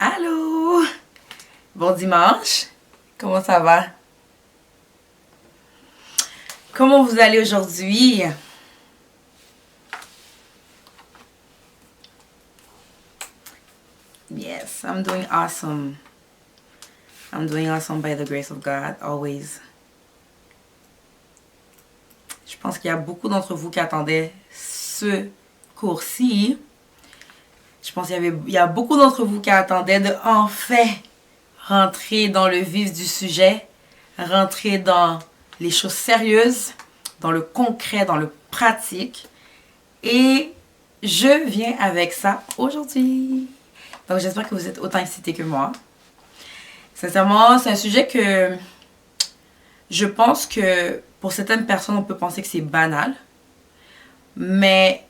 Allô! Bon dimanche! Comment ça va? Comment vous allez aujourd'hui? Yes, I'm doing awesome. I'm doing awesome by the grace of God, always. Je pense qu'il y a beaucoup d'entre vous qui attendaient ce cours-ci. Je pense qu'il y a beaucoup d'entre vous qui attendaient de enfin rentrer dans le vif du sujet, rentrer dans les choses sérieuses, dans le concret, dans le pratique. Et je viens avec ça aujourd'hui. Donc j'espère que vous êtes autant excités que moi. Sincèrement, c'est un sujet que je pense que pour certaines personnes, on peut penser que c'est banal. Mais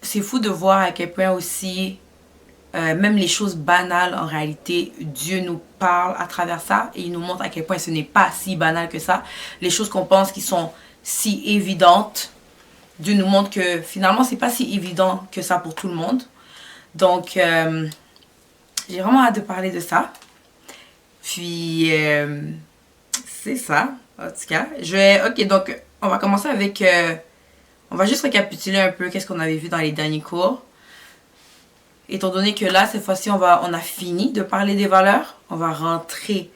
c'est fou de voir à quel point aussi, même les choses banales, en réalité, Dieu nous parle à travers ça. Et il nous montre à quel point ce n'est pas si banal que ça. Les choses qu'on pense qui sont si évidentes, Dieu nous montre que finalement, c'est pas si évident que ça pour tout le monde. Donc, j'ai vraiment hâte de parler de ça. Puis, c'est ça, en tout cas. Ok, donc, on va commencer avec... on va juste récapituler un peu qu'est-ce qu'on avait vu dans les derniers cours. Étant donné que là, cette fois-ci, on a fini de parler des valeurs. On va rentrer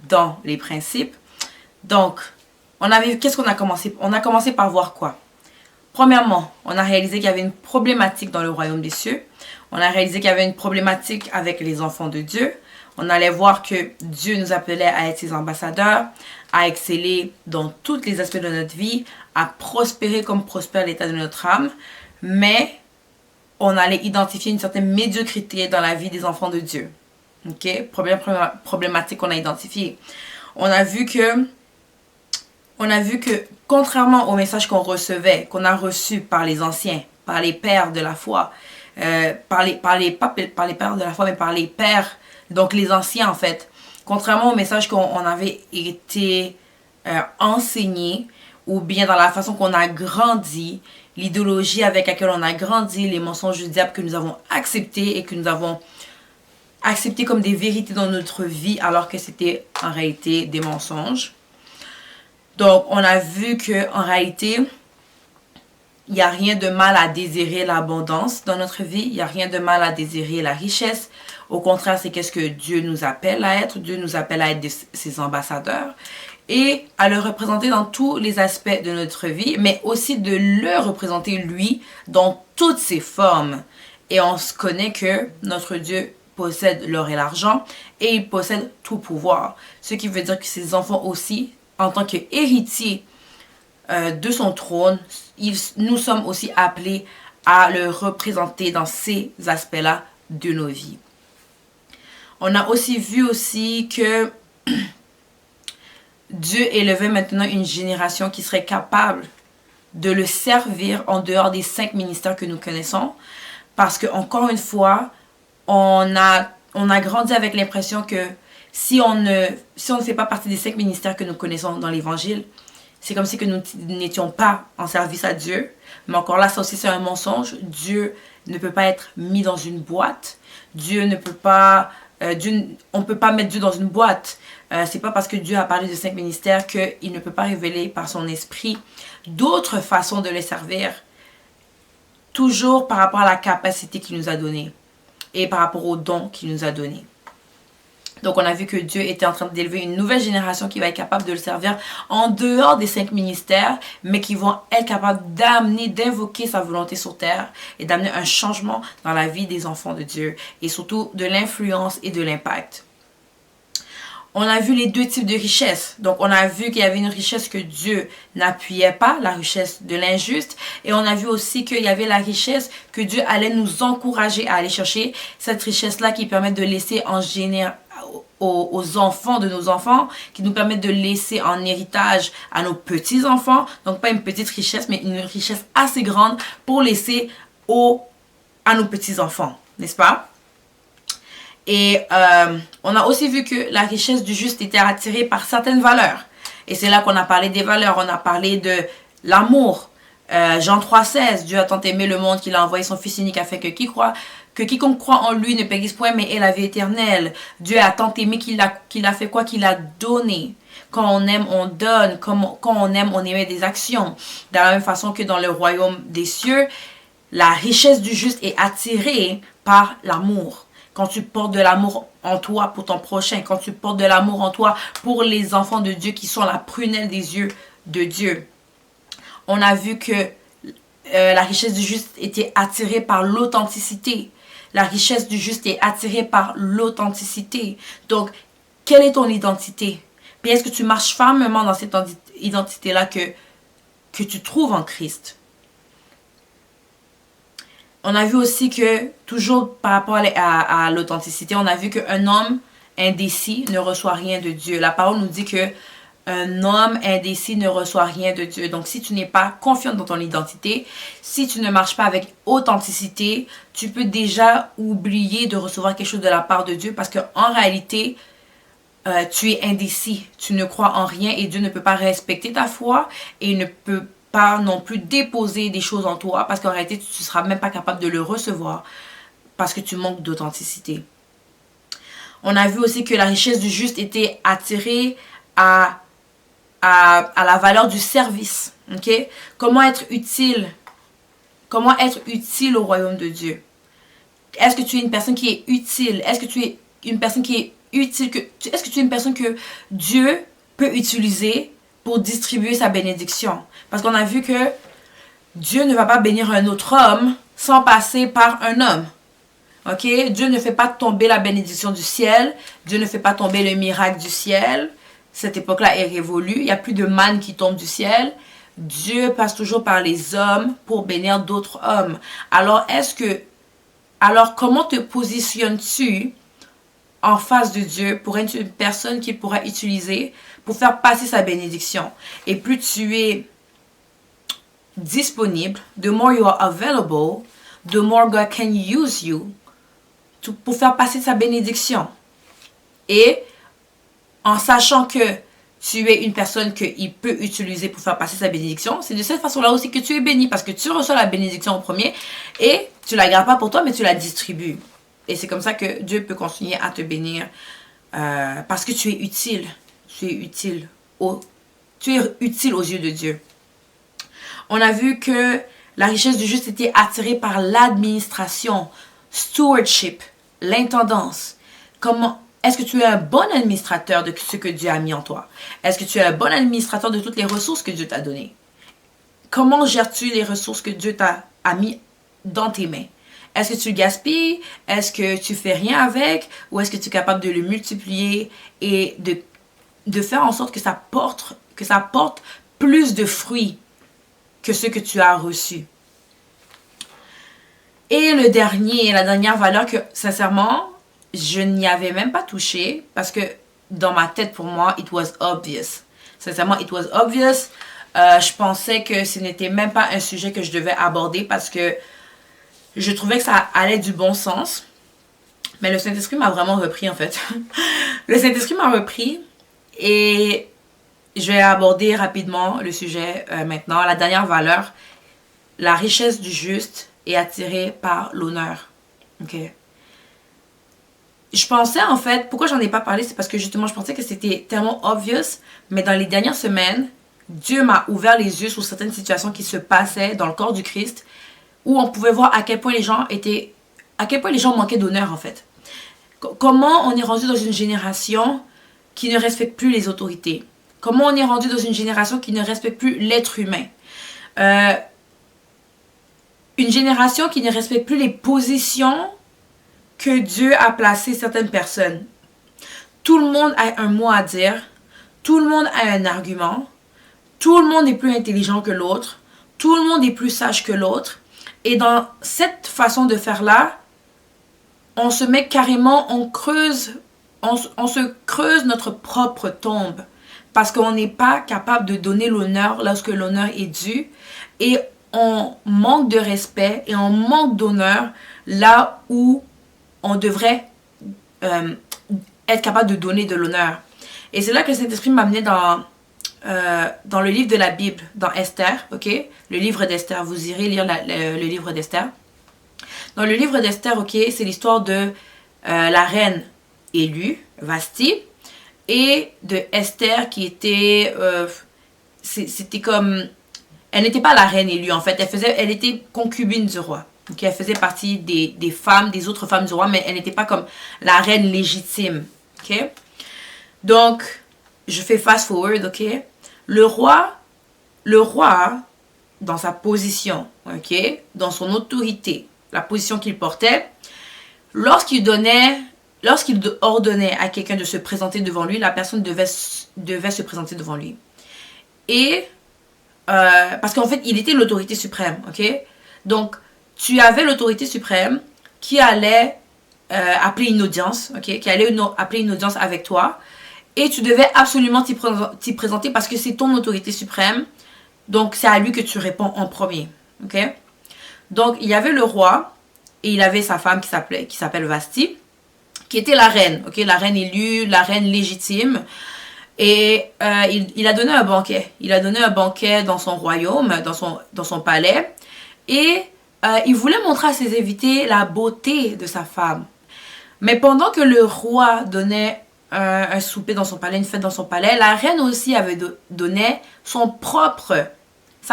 dans les principes. Donc, qu'est-ce qu'on a commencé? On a commencé par voir quoi? Premièrement, on a réalisé qu'il y avait une problématique dans le royaume des cieux. On a réalisé qu'il y avait une problématique avec les enfants de Dieu. On allait voir que Dieu nous appelait à être ses ambassadeurs, à exceller dans tous les aspects de notre vie, à prospérer comme prospère l'état de notre âme. Mais on allait identifier une certaine médiocrité dans la vie des enfants de Dieu. Ok? Première problématique qu'on a identifiée. On a vu que contrairement au message qu'on recevait, qu'on a reçu par les anciens, par les pères de la foi, pas par les pères de la foi, mais par les pères, donc les anciens en fait, contrairement au message qu'on avait été enseigné, ou bien dans la façon qu'on a grandi, l'idéologie avec laquelle on a grandi, les mensonges du diable que nous avons acceptés et que nous avons acceptés comme des vérités dans notre vie, alors que c'était en réalité des mensonges. Donc, on a vu qu'en réalité, il n'y a rien de mal à désirer l'abondance dans notre vie. Il n'y a rien de mal à désirer la richesse. Au contraire, c'est qu'est-ce que Dieu nous appelle à être. Dieu nous appelle à être ses ambassadeurs et à le représenter dans tous les aspects de notre vie, mais aussi de le représenter lui dans toutes ses formes. Et on se connaît que notre Dieu possède l'or et l'argent et il possède tout pouvoir. Ce qui veut dire que ses enfants aussi, en tant qu'héritiers de son trône, nous sommes aussi appelés à le représenter dans ces aspects-là de nos vies. On a aussi vu que Dieu élevait maintenant une génération qui serait capable de le servir en dehors des 5 ministères que nous connaissons. Parce que, encore une fois, on a grandi avec l'impression que si on ne fait pas partie des 5 ministères que nous connaissons dans l'Évangile, c'est comme si que nous n'étions pas en service à Dieu. Mais encore là, ça aussi c'est un mensonge. Dieu ne peut pas être mis dans une boîte. On ne peut pas mettre Dieu dans une boîte. C'est pas parce que Dieu a parlé de 5 ministères qu'il ne peut pas révéler par son esprit d'autres façons de les servir. Toujours par rapport à la capacité qu'il nous a donnée et par rapport aux dons qu'il nous a donnés. Donc on a vu que Dieu était en train d'élever une nouvelle génération qui va être capable de le servir en dehors des 5 ministères, mais qui vont être capables d'invoquer sa volonté sur terre et d'amener un changement dans la vie des enfants de Dieu et surtout de l'influence et de l'impact. On a vu les 2 types de richesses. Donc, on a vu qu'il y avait une richesse que Dieu n'appuyait pas, la richesse de l'injuste. Et on a vu aussi qu'il y avait la richesse que Dieu allait nous encourager à aller chercher. Cette richesse-là qui permet de laisser aux enfants de nos enfants, qui nous permet de laisser en héritage à nos petits-enfants. Donc, pas une petite richesse, mais une richesse assez grande pour laisser à nos petits-enfants. N'est-ce pas? Et on a aussi vu que la richesse du juste était attirée par certaines valeurs. Et c'est là qu'on a parlé des valeurs. On a parlé de l'amour. Jean 3,16, Dieu a tant aimé le monde qu'il a envoyé son Fils unique afin que qui croit que quiconque croit en lui ne périsse point, mais ait la vie éternelle. Dieu a tant aimé qu'il a fait quoi? Qu'il a donné. Quand on aime, on donne. Quand on aime, on émet des actions. De la même façon que dans le royaume des cieux, la richesse du juste est attirée par l'amour. Quand tu portes de l'amour en toi pour ton prochain, quand tu portes de l'amour en toi pour les enfants de Dieu qui sont la prunelle des yeux de Dieu. On a vu que la richesse du juste était attirée par l'authenticité. La richesse du juste est attirée par l'authenticité. Donc, quelle est ton identité? Puis est-ce que tu marches fermement dans cette identité-là que tu trouves en Christ? On a vu aussi que, toujours par rapport à l'authenticité, on a vu qu'un homme indécis ne reçoit rien de Dieu. La parole nous dit que un homme indécis ne reçoit rien de Dieu. Donc, si tu n'es pas confiant dans ton identité, si tu ne marches pas avec authenticité, tu peux déjà oublier de recevoir quelque chose de la part de Dieu parce qu'en réalité, tu es indécis. Tu ne crois en rien et Dieu ne peut pas respecter ta foi et il ne peut pas non plus déposer des choses en toi parce qu'en réalité, tu ne seras même pas capable de le recevoir parce que tu manques d'authenticité. On a vu aussi que la richesse du juste était attirée à la valeur du service. Okay? Comment être utile? Comment être utile au royaume de Dieu? Est-ce que tu es une personne qui est utile? Est-ce que tu es une personne qui est utile? Est-ce que tu es une personne que Dieu peut utiliser pour distribuer sa bénédiction? Parce qu'on a vu que Dieu ne va pas bénir un autre homme sans passer par un homme. Ok? Dieu ne fait pas tomber la bénédiction du ciel. Dieu ne fait pas tomber le miracle du ciel. Cette époque-là est révolue. Il n'y a plus de manne qui tombe du ciel. Dieu passe toujours par les hommes pour bénir d'autres hommes. Alors, comment te positionnes-tu en face de Dieu pour être une personne qu'il pourra utiliser pour faire passer sa bénédiction? Et plus tu es disponible, the more you are available, the more God can use you pour faire passer sa bénédiction. Et en sachant que tu es une personne qu'il peut utiliser pour faire passer sa bénédiction, c'est de cette façon-là aussi que tu es béni parce que tu reçois la bénédiction en premier et tu ne la gardes pas pour toi, mais tu la distribues. Et c'est comme ça que Dieu peut continuer à te bénir parce que tu es utile. Tu es utile aux yeux de Dieu. On a vu que la richesse du juste était attirée par l'administration, stewardship, l'intendance. Est-ce que tu es un bon administrateur de ce que Dieu a mis en toi? Est-ce que tu es un bon administrateur de toutes les ressources que Dieu t'a données? Comment gères-tu les ressources que Dieu a mis dans tes mains? Est-ce que tu le gaspilles? Est-ce que tu fais rien avec? Ou est-ce que tu es capable de le multiplier et de faire en sorte que ça porte plus de fruits que ce que tu as reçu? Et la dernière valeur que, sincèrement, je n'y avais même pas touché parce que dans ma tête, pour moi, it was obvious. Sincèrement, it was obvious. Je pensais que ce n'était même pas un sujet que je devais aborder parce que je trouvais que ça allait du bon sens. Mais le Saint-Esprit m'a vraiment repris, en fait. Le Saint-Esprit m'a repris et je vais aborder rapidement le sujet maintenant. La dernière valeur, la richesse du juste est attirée par l'honneur. Ok. Je pensais en fait, pourquoi j'en ai pas parlé, c'est parce que justement je pensais que c'était tellement obvious, mais dans les dernières semaines, Dieu m'a ouvert les yeux sur certaines situations qui se passaient dans le corps du Christ, où on pouvait voir à quel point les gens manquaient d'honneur en fait. Comment on est rendu dans une génération qui ne respecte plus les autorités? Comment on est rendu dans une génération qui ne respecte plus l'être humain? Une génération qui ne respecte plus les positions que Dieu a placées certaines personnes. Tout le monde a un mot à dire. Tout le monde a un argument. Tout le monde est plus intelligent que l'autre. Tout le monde est plus sage que l'autre. Et dans cette façon de faire-là, on se met carrément, on se creuse notre propre tombe. Parce qu'on n'est pas capable de donner l'honneur lorsque l'honneur est dû. Et on manque de respect et on manque d'honneur là où on devrait être capable de donner de l'honneur. Et c'est là que le Saint-Esprit m'a amené dans le livre de la Bible, dans Esther, ok? Le livre d'Esther, vous irez lire le livre d'Esther. Dans le livre d'Esther, ok, c'est l'histoire de la reine élue, Vasti, et de Esther qui était... c'était comme... Elle n'était pas la reine élue en fait, elle était concubine du roi. Okay? Elle faisait partie des femmes, des autres femmes du roi, mais elle n'était pas comme la reine légitime. Okay? Donc, je fais fast forward, ok? Le roi, dans sa position, ok? Dans son autorité, la position qu'il portait, lorsqu'il ordonnait à quelqu'un de se présenter devant lui, la personne devait se présenter devant lui. Et, parce qu'en fait, il était l'autorité suprême, ok? Donc, tu avais l'autorité suprême qui allait appeler une audience, ok? Qui allait appeler une audience avec toi. Et tu devais absolument t'y présenter parce que c'est ton autorité suprême. Donc, c'est à lui que tu réponds en premier, ok? Donc, il y avait le roi et il avait sa femme qui s'appelle Vasti, qui était la reine, ok? La reine élue, la reine légitime. Et il a donné un banquet. Il a donné un banquet dans son royaume, dans son palais. Et il voulait montrer à ses invités la beauté de sa femme. Mais pendant que le roi donnait un souper dans son palais, une fête dans son palais, la reine aussi avait donné sa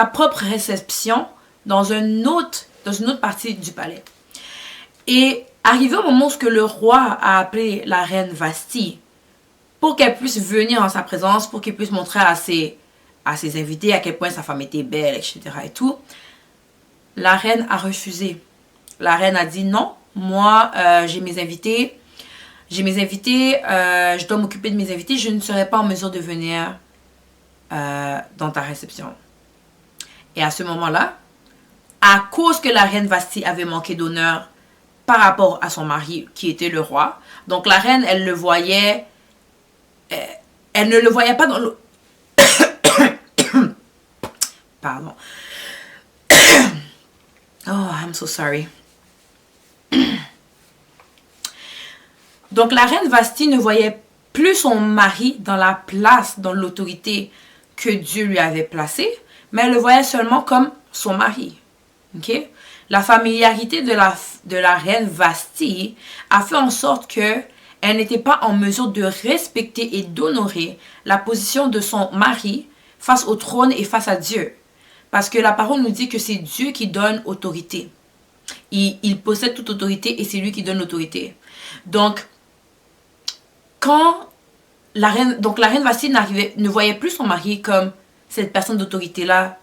propre réception dans une autre partie du palais. Et arrivé au moment où le roi a appelé la reine Vasti pour qu'elle puisse venir en sa présence, pour qu'elle puisse montrer à ses invités à quel point sa femme était belle, etc. et tout, la reine a refusé. La reine a dit non, moi j'ai mes invités, je dois m'occuper de mes invités, je ne serai pas en mesure de venir dans ta réception. Et à ce moment-là, à cause que la reine Vasti avait manqué d'honneur par rapport à son mari qui était le roi, donc la reine, elle ne le voyait pas dans le... Pardon. Oh, I'm so sorry. Donc la reine Vasti ne voyait plus son mari dans la place, dans l'autorité que Dieu lui avait placée, mais elle le voyait seulement comme son mari. Okay? La familiarité de la reine Vasti a fait en sorte que elle n'était pas en mesure de respecter et d'honorer la position de son mari face au trône et face à Dieu. Parce que la parole nous dit que c'est Dieu qui donne autorité. Il possède toute autorité et c'est lui qui donne l'autorité. Donc, quand la reine Vasti ne voyait plus son mari comme cette personne d'autorité-là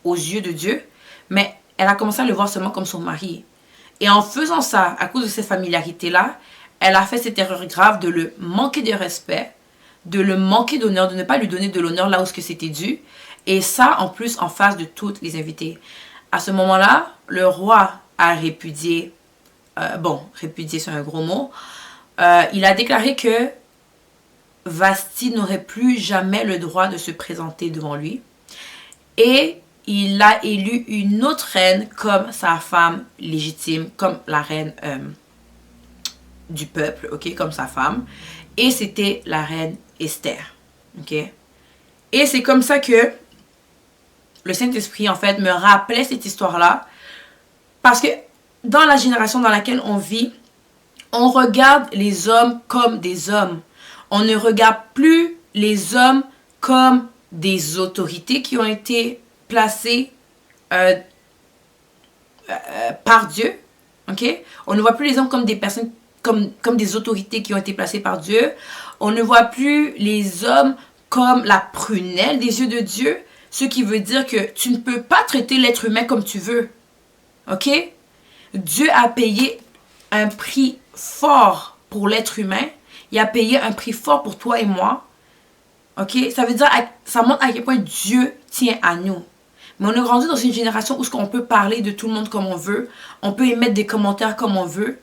aux yeux de Dieu, mais elle a commencé à le voir seulement comme son mari. Et en faisant ça, à cause de cette familiarité-là, elle a fait cette erreur grave de le manquer de respect, de le manquer d'honneur, de ne pas lui donner de l'honneur là où c'était dû. Et ça, en plus, en face de toutes les invités. À ce moment-là, le roi a répudié, répudier c'est un gros mot, il a déclaré que Vasti n'aurait plus jamais le droit de se présenter devant lui. Et il a élu une autre reine comme sa femme légitime, comme la reine du peuple, ok, comme sa femme. Et c'était la reine Esther, ok. Et c'est comme ça que le Saint-Esprit, en fait, me rappelait cette histoire-là. Parce que dans la génération dans laquelle on vit, on regarde les hommes comme des hommes. On ne regarde plus les hommes comme des autorités qui ont été placées par Dieu. Okay? On ne voit plus les hommes comme des personnes, comme des autorités qui ont été placées par Dieu. On ne voit plus les hommes comme la prunelle des yeux de Dieu. Ce qui veut dire que tu ne peux pas traiter l'être humain comme tu veux. Ok? Dieu a payé un prix fort pour l'être humain. Il a payé un prix fort pour toi et moi. Ok? Ça veut dire, ça montre à quel point Dieu tient à nous. Mais on est grandi dans une génération où on peut parler de tout le monde comme on veut. On peut émettre des commentaires comme on veut.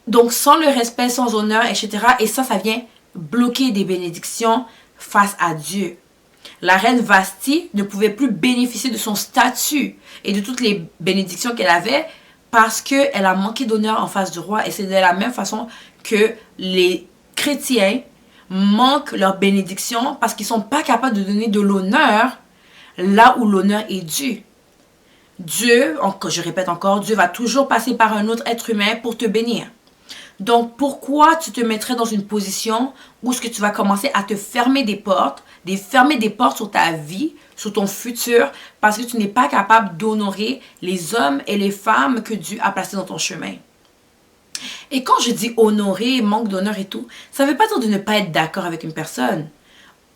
Donc sans le respect, sans honneur, etc. Et ça vient bloquer des bénédictions face à Dieu. La reine Vasti ne pouvait plus bénéficier de son statut et de toutes les bénédictions qu'elle avait parce qu'elle a manqué d'honneur en face du roi. Et c'est de la même façon que les chrétiens manquent leur bénédiction parce qu'ils ne sont pas capables de donner de l'honneur là où l'honneur est dû. Dieu, je répète encore, Dieu va toujours passer par un autre être humain pour te bénir. Donc, pourquoi tu te mettrais dans une position où est-ce que tu vas commencer à te fermer des portes sur ta vie, sur ton futur, parce que tu n'es pas capable d'honorer les hommes et les femmes que Dieu a placés dans ton chemin? Et quand je dis honorer, manque d'honneur et tout, ça ne veut pas dire de ne pas être d'accord avec une personne.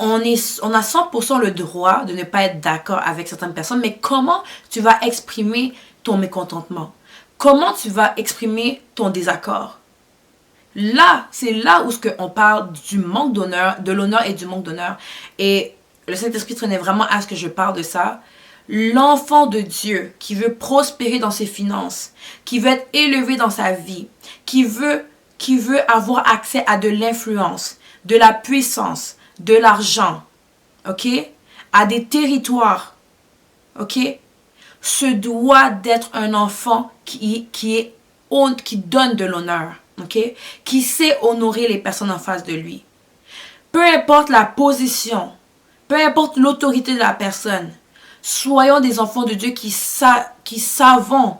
On a 100% le droit de ne pas être d'accord avec certaines personnes, mais comment tu vas exprimer ton mécontentement? Comment tu vas exprimer ton désaccord? Là, c'est là où on parle du manque d'honneur, de l'honneur et du manque d'honneur. Et le Saint-Esprit traînait vraiment à ce que je parle de ça. L'enfant de Dieu qui veut prospérer dans ses finances, qui veut être élevé dans sa vie, qui veut avoir accès à de l'influence, de la puissance, de l'argent, ok, à des territoires, ok, se doit d'être un enfant qui donne de l'honneur, ok, qui sait honorer les personnes en face de lui. Peu importe la position, peu importe l'autorité de la personne, soyons des enfants de Dieu qui savons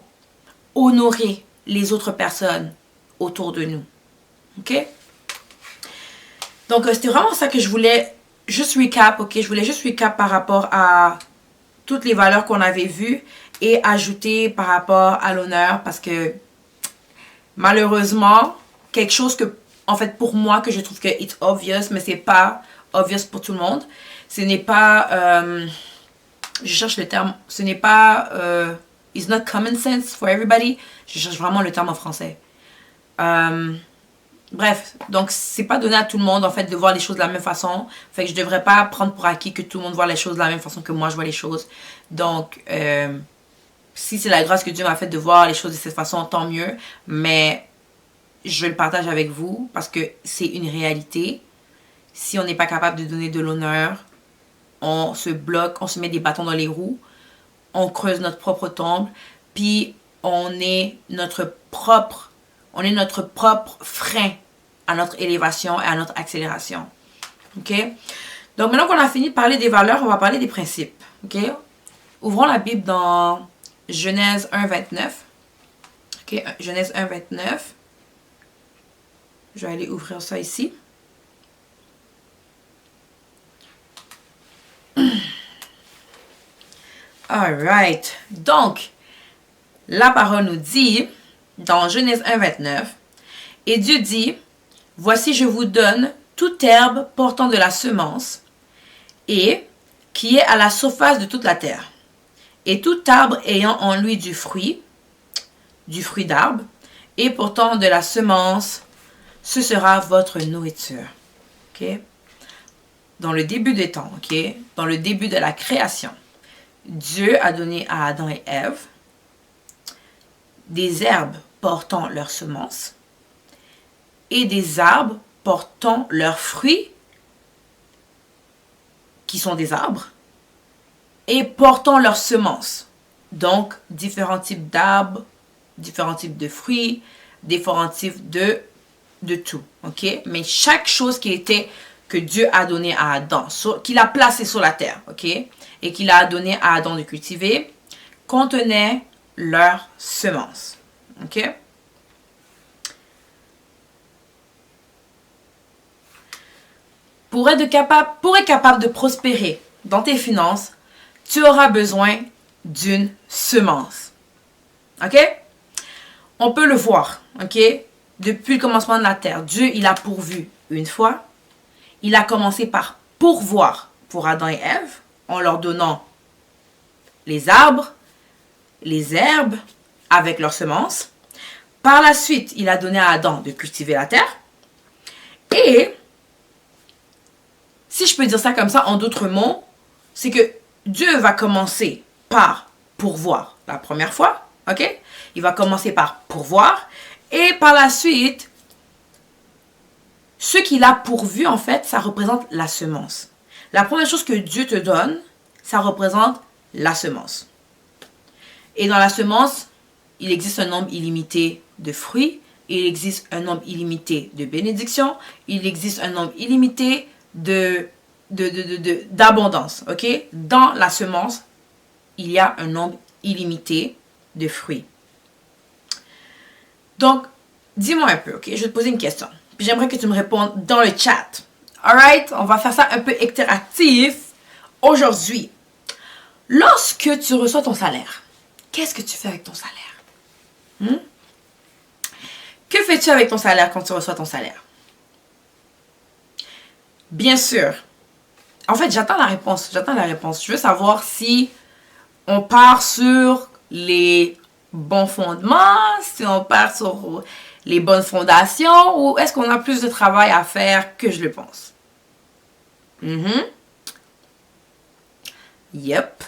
honorer les autres personnes autour de nous, ok. Donc, c'était vraiment ça que je voulais juste recap, ok? Je voulais juste recap par rapport à toutes les valeurs qu'on avait vues et ajouter par rapport à l'honneur parce que malheureusement, quelque chose que, en fait, pour moi, que je trouve que it's obvious, mais c'est pas obvious pour tout le monde. Ce n'est pas, je cherche le terme, ce n'est pas, it's not common sense for everybody. Je cherche vraiment le terme en français. Bref, donc c'est pas donné à tout le monde en fait de voir les choses de la même façon. Fait que je devrais pas prendre pour acquis que tout le monde voit les choses de la même façon que moi je vois les choses. Donc, si c'est la grâce que Dieu m'a faite de voir les choses de cette façon, tant mieux. Mais je le partage avec vous parce que c'est une réalité. Si on n'est pas capable de donner de l'honneur, on se bloque, on se met des bâtons dans les roues, on creuse notre propre tombe, puis on est notre propre frein à notre élévation et à notre accélération. Ok? Donc, maintenant qu'on a fini de parler des valeurs, on va parler des principes. Ok? Ouvrons la Bible dans Genèse 1, 29. Ok? Genèse 1, 29. Je vais aller ouvrir ça ici. Alright. Donc, la parole nous dit, dans Genèse 1, 29, « Et Dieu dit, voici je vous donne toute herbe portant de la semence, et qui est à la surface de toute la terre, et tout arbre ayant en lui du fruit d'arbre, et portant de la semence, ce sera votre nourriture. » Ok? Dans le début des temps, ok? Dans le début de la création, Dieu a donné à Adam et Ève des herbes portant leurs semences et des arbres portant leurs fruits, qui sont des arbres, et portant leurs semences. Donc, différents types d'arbres, différents types de fruits, différents types de tout. Ok? Mais chaque chose que Dieu a donné à Adam, qu'il a placé sur la terre, ok? Et qu'il a donné à Adam de cultiver, contenait leurs semences. Ok? Pour être capable de prospérer dans tes finances, tu auras besoin d'une semence. Ok? On peut le voir, ok? Depuis le commencement de la terre, Dieu, il a pourvu une fois. Il a commencé par pourvoir pour Adam et Ève, en leur donnant les arbres, les herbes, avec leurs semences. Par la suite, il a donné à Adam de cultiver la terre. Et, si je peux dire ça comme ça, en d'autres mots, c'est que Dieu va commencer par pourvoir la première fois, ok? Il va commencer par pourvoir. Et par la suite, ce qu'il a pourvu, en fait, ça représente la semence. La première chose que Dieu te donne, ça représente la semence. Et dans la semence, il existe un nombre illimité de fruits, il existe un nombre illimité de bénédictions, il existe un nombre illimité d'abondance. Ok? Dans la semence, il y a un nombre illimité de fruits. Donc, dis-moi un peu, ok? Je vais te poser une question. Puis j'aimerais que tu me répondes dans le chat. Alright? On va faire ça un peu interactif aujourd'hui. Lorsque tu reçois ton salaire, qu'est-ce que tu fais avec ton salaire? Que fais-tu avec ton salaire quand tu reçois ton salaire? Bien sûr. En fait, j'attends la réponse. Je veux savoir si on part sur les bons fondements, si on part sur les bonnes fondations, ou est-ce qu'on a plus de travail à faire que je le pense? Yep.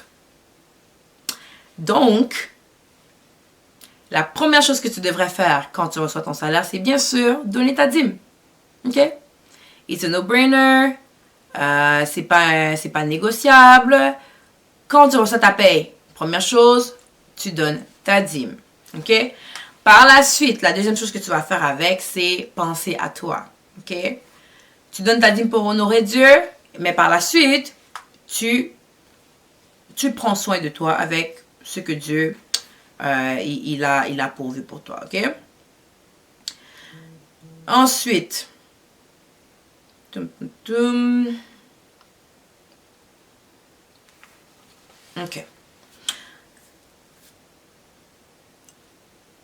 Donc, la première chose que tu devrais faire quand tu reçois ton salaire, c'est bien sûr donner ta dîme. OK? It's a no-brainer. C'est pas négociable. Quand tu reçois ta paye, première chose, tu donnes ta dîme. OK? Par la suite, la deuxième chose que tu vas faire avec, c'est penser à toi. OK? Tu donnes ta dîme pour honorer Dieu, mais par la suite, tu prends soin de toi avec ce que Dieu il a pourvu pour toi. OK? Ensuite, OK.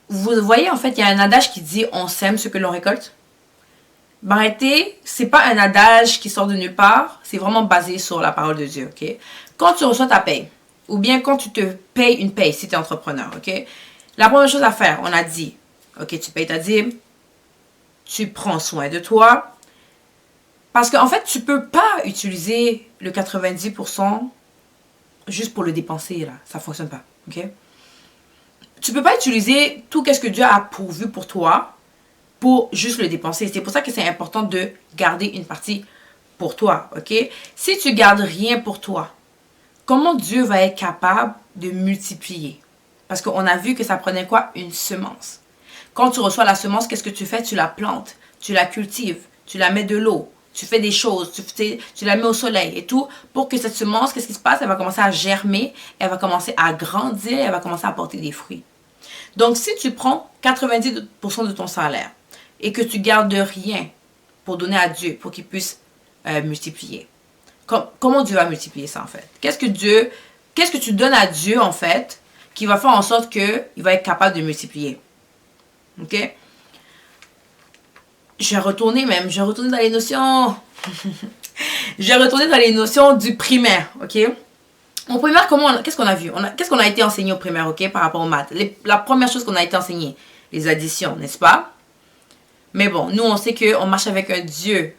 Vous voyez, en fait, il y a un adage qui dit « on sème ce que l'on récolte ». En réalité, c'est pas un adage qui sort de nulle part, c'est vraiment basé sur la parole de Dieu, ok? Quand tu reçois ta paye, ou bien quand tu te payes une paye si tu es entrepreneur, ok? La première chose à faire, on a dit, ok, tu payes ta dîme, tu prends soin de toi, parce qu'en fait, tu peux pas utiliser le 90% juste pour le dépenser, là, ça fonctionne pas, ok? Tu peux pas utiliser tout ce que Dieu a pourvu pour toi pour juste le dépenser. C'est pour ça que c'est important de garder une partie pour toi, ok? Si tu gardes rien pour toi, comment Dieu va être capable de multiplier? Parce qu'on a vu que ça prenait quoi? Une semence. Quand tu reçois la semence, qu'est-ce que tu fais? Tu la plantes, tu la cultives, tu la mets de l'eau, tu fais des choses, tu la mets au soleil et tout, pour que cette semence, qu'est-ce qui se passe? Elle va commencer à germer, elle va commencer à grandir, elle va commencer à porter des fruits. Donc, si tu prends 90% de ton salaire et que tu gardes rien pour donner à Dieu, pour qu'il puisse multiplier, comment Dieu va multiplier ça en fait? Qu'est-ce que tu donnes à Dieu en fait qui va faire en sorte qu'il va être capable de multiplier? Ok? Je vais retourner dans les notions. Je vais retourner dans les notions du primaire, ok? Au primaire, qu'est-ce qu'on a vu? Qu'est-ce qu'on a été enseigné au primaire, ok, par rapport aux maths? La première chose qu'on a été enseigné, les additions, n'est-ce pas? Mais bon, nous, on sait qu'on marche avec un Dieu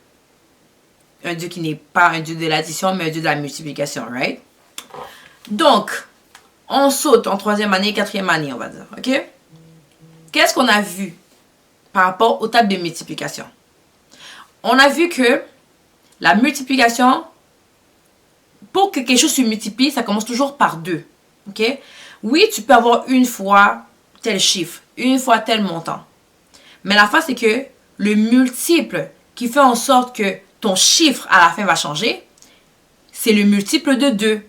qui n'est pas un Dieu de l'addition, mais un Dieu de la multiplication, right? Donc, on saute en 3e année, 4e année, on va dire, ok? Qu'est-ce qu'on a vu par rapport aux tables de multiplication? On a vu que la multiplication, pour que quelque chose se multiplie, ça commence toujours par 2. Ok? Oui, tu peux avoir une fois tel chiffre, une fois tel montant. Mais la fin, c'est que le multiple qui fait en sorte que ton chiffre à la fin va changer, c'est le multiple de 2.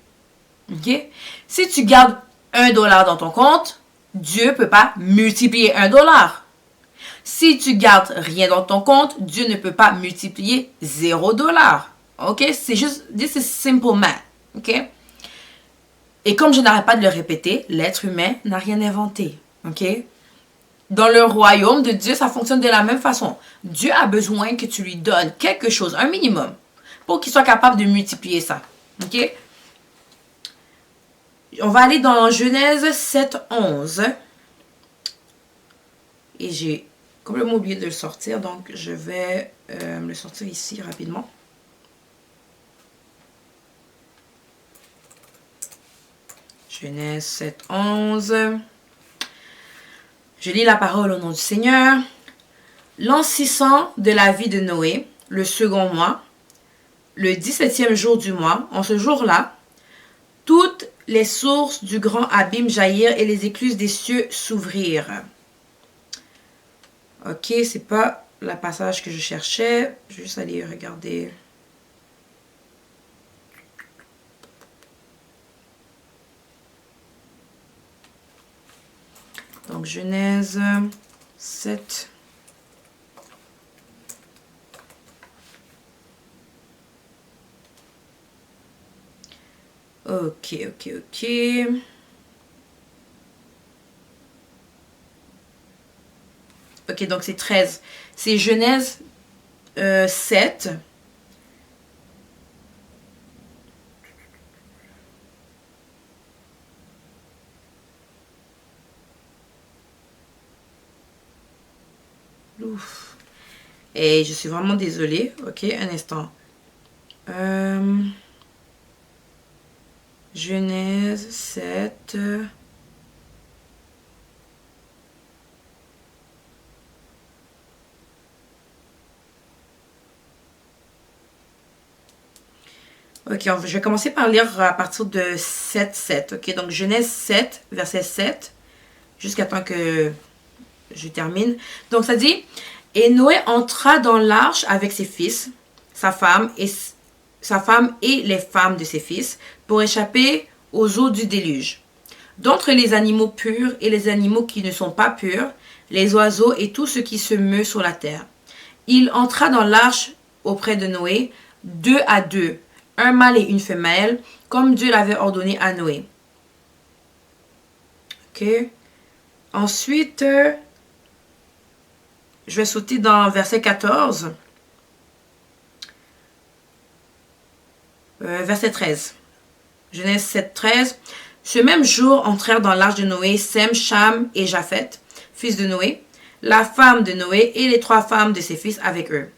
Ok? Si tu gardes $1 dans ton compte, Dieu ne peut pas multiplier $1. Si tu gardes rien dans ton compte, Dieu ne peut pas multiplier $0. Ok? C'est juste, this is simple math. Ok? Et comme je n'arrête pas de le répéter, l'être humain n'a rien inventé. Ok? Dans le royaume de Dieu, ça fonctionne de la même façon. Dieu a besoin que tu lui donnes quelque chose, un minimum, pour qu'il soit capable de multiplier ça. Ok? On va aller dans Genèse 7:11. Et j'ai complètement oublié de le sortir, donc je vais me le sortir ici rapidement. Genèse 7:11. Je lis la parole au nom du Seigneur. L'an 600 de la vie de Noé, le second mois, le 17e jour du mois, en ce jour-là, toutes les sources du grand abîme jaillirent et les écluses des cieux s'ouvrirent. Ok, c'est pas le passage que je cherchais. Je vais juste aller regarder. Donc, Genèse 7. Ok. Ok, donc c'est 13. C'est Genèse 7. Ouf. Et je suis vraiment désolée. Ok, un instant. Genèse 7. Ok, je vais commencer par lire à partir de 7. Ok, donc Genèse 7, verset 7, jusqu'à temps que je termine. Donc ça dit, et Noé entra dans l'arche avec ses fils, sa femme et les femmes de ses fils, pour échapper aux eaux du déluge. D'entre les animaux purs et les animaux qui ne sont pas purs, les oiseaux et tout ce qui se meut sur la terre. Il entra dans l'arche auprès de Noé, 2 à 2, un mâle et une femelle, comme Dieu l'avait ordonné à Noé. Ok. Ensuite, je vais sauter dans verset 14. Verset 13. Genèse 7, 13. Ce même jour entrèrent dans l'arche de Noé Sem, Cham et Japheth, fils de Noé, la femme de Noé et les 3 femmes de ses fils avec eux.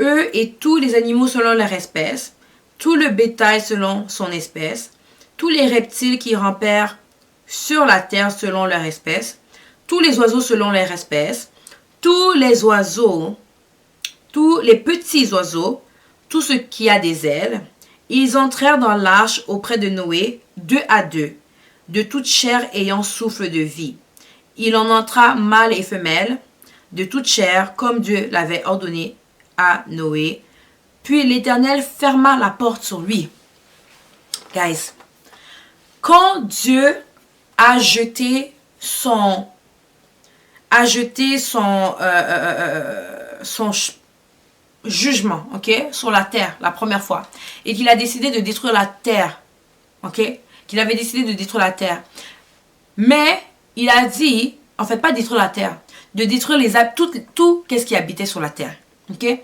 Eux et tous les animaux selon leur espèce, tout le bétail selon son espèce, tous les reptiles qui rampèrent sur la terre selon leur espèce, tous les oiseaux selon leur espèce, tous les oiseaux, tous les petits oiseaux, tout ce qui a des ailes. Ils entrèrent dans l'arche auprès de Noé, 2 à 2, de toute chair ayant souffle de vie. Il en entra mâle et femelle, de toute chair, comme Dieu l'avait ordonné à Noé. Puis l'Éternel ferma la porte sur lui. Guys, quand Dieu a jeté son jugement, ok, sur la terre la première fois, et qu'il a décidé de détruire la terre, ok, qu'il avait décidé de détruire la terre, mais il a dit, en fait pas détruire la terre, de détruire tout qu'est-ce qui habitait sur la terre, ok.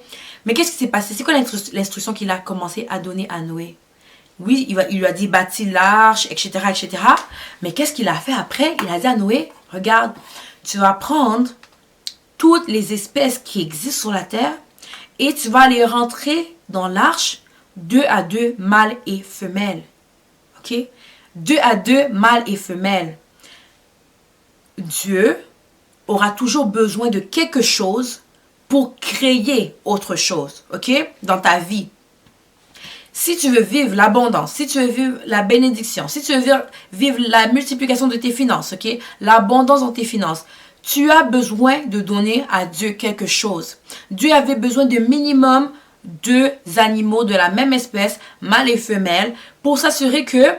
Mais qu'est-ce qui s'est passé? C'est quoi l'instruction qu'il a commencé à donner à Noé? Oui, il lui a dit bâtis l'arche, etc., etc. Mais qu'est-ce qu'il a fait après? Il a dit à Noé, regarde, tu vas prendre toutes les espèces qui existent sur la terre et tu vas les rentrer dans l'arche 2 à 2, mâles et femelles. Ok? 2 à 2, mâles et femelles. Dieu aura toujours besoin de quelque chose pour créer autre chose, ok, dans ta vie. Si tu veux vivre l'abondance, si tu veux vivre la bénédiction, si tu veux vivre la multiplication de tes finances, ok, l'abondance dans tes finances, tu as besoin de donner à Dieu quelque chose. Dieu avait besoin de minimum 2 animaux de la même espèce, mâle et femelle, pour s'assurer que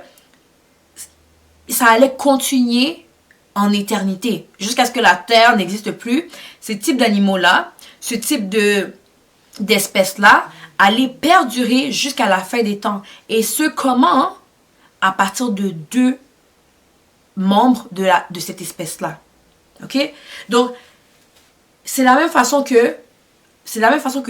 ça allait continuer en éternité, jusqu'à ce que la terre n'existe plus. Ce type d'animaux-là, ce type d'espèces-là, allait perdurer jusqu'à la fin des temps. Et ce, comment? À partir de 2 membres de cette espèce-là. Ok? Donc, c'est la même façon que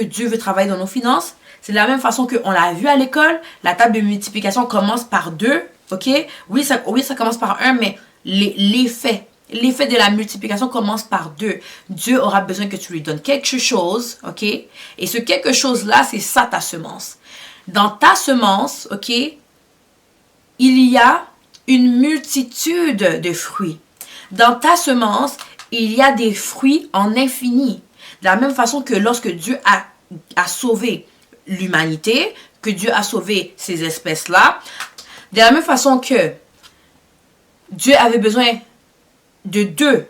Dieu veut travailler dans nos finances. C'est la même façon qu'on l'a vu à l'école. La table de multiplication commence par 2. Ok? Oui, ça commence par 1, mais l'effet de la multiplication commence par 2. Dieu aura besoin que tu lui donnes quelque chose, ok? Et ce quelque chose-là, c'est ça ta semence. Dans ta semence, ok, il y a une multitude de fruits. Dans ta semence, il y a des fruits en infini. De la même façon que lorsque Dieu a sauvé l'humanité, que Dieu a sauvé ces espèces-là, de la même façon que Dieu avait besoin de 2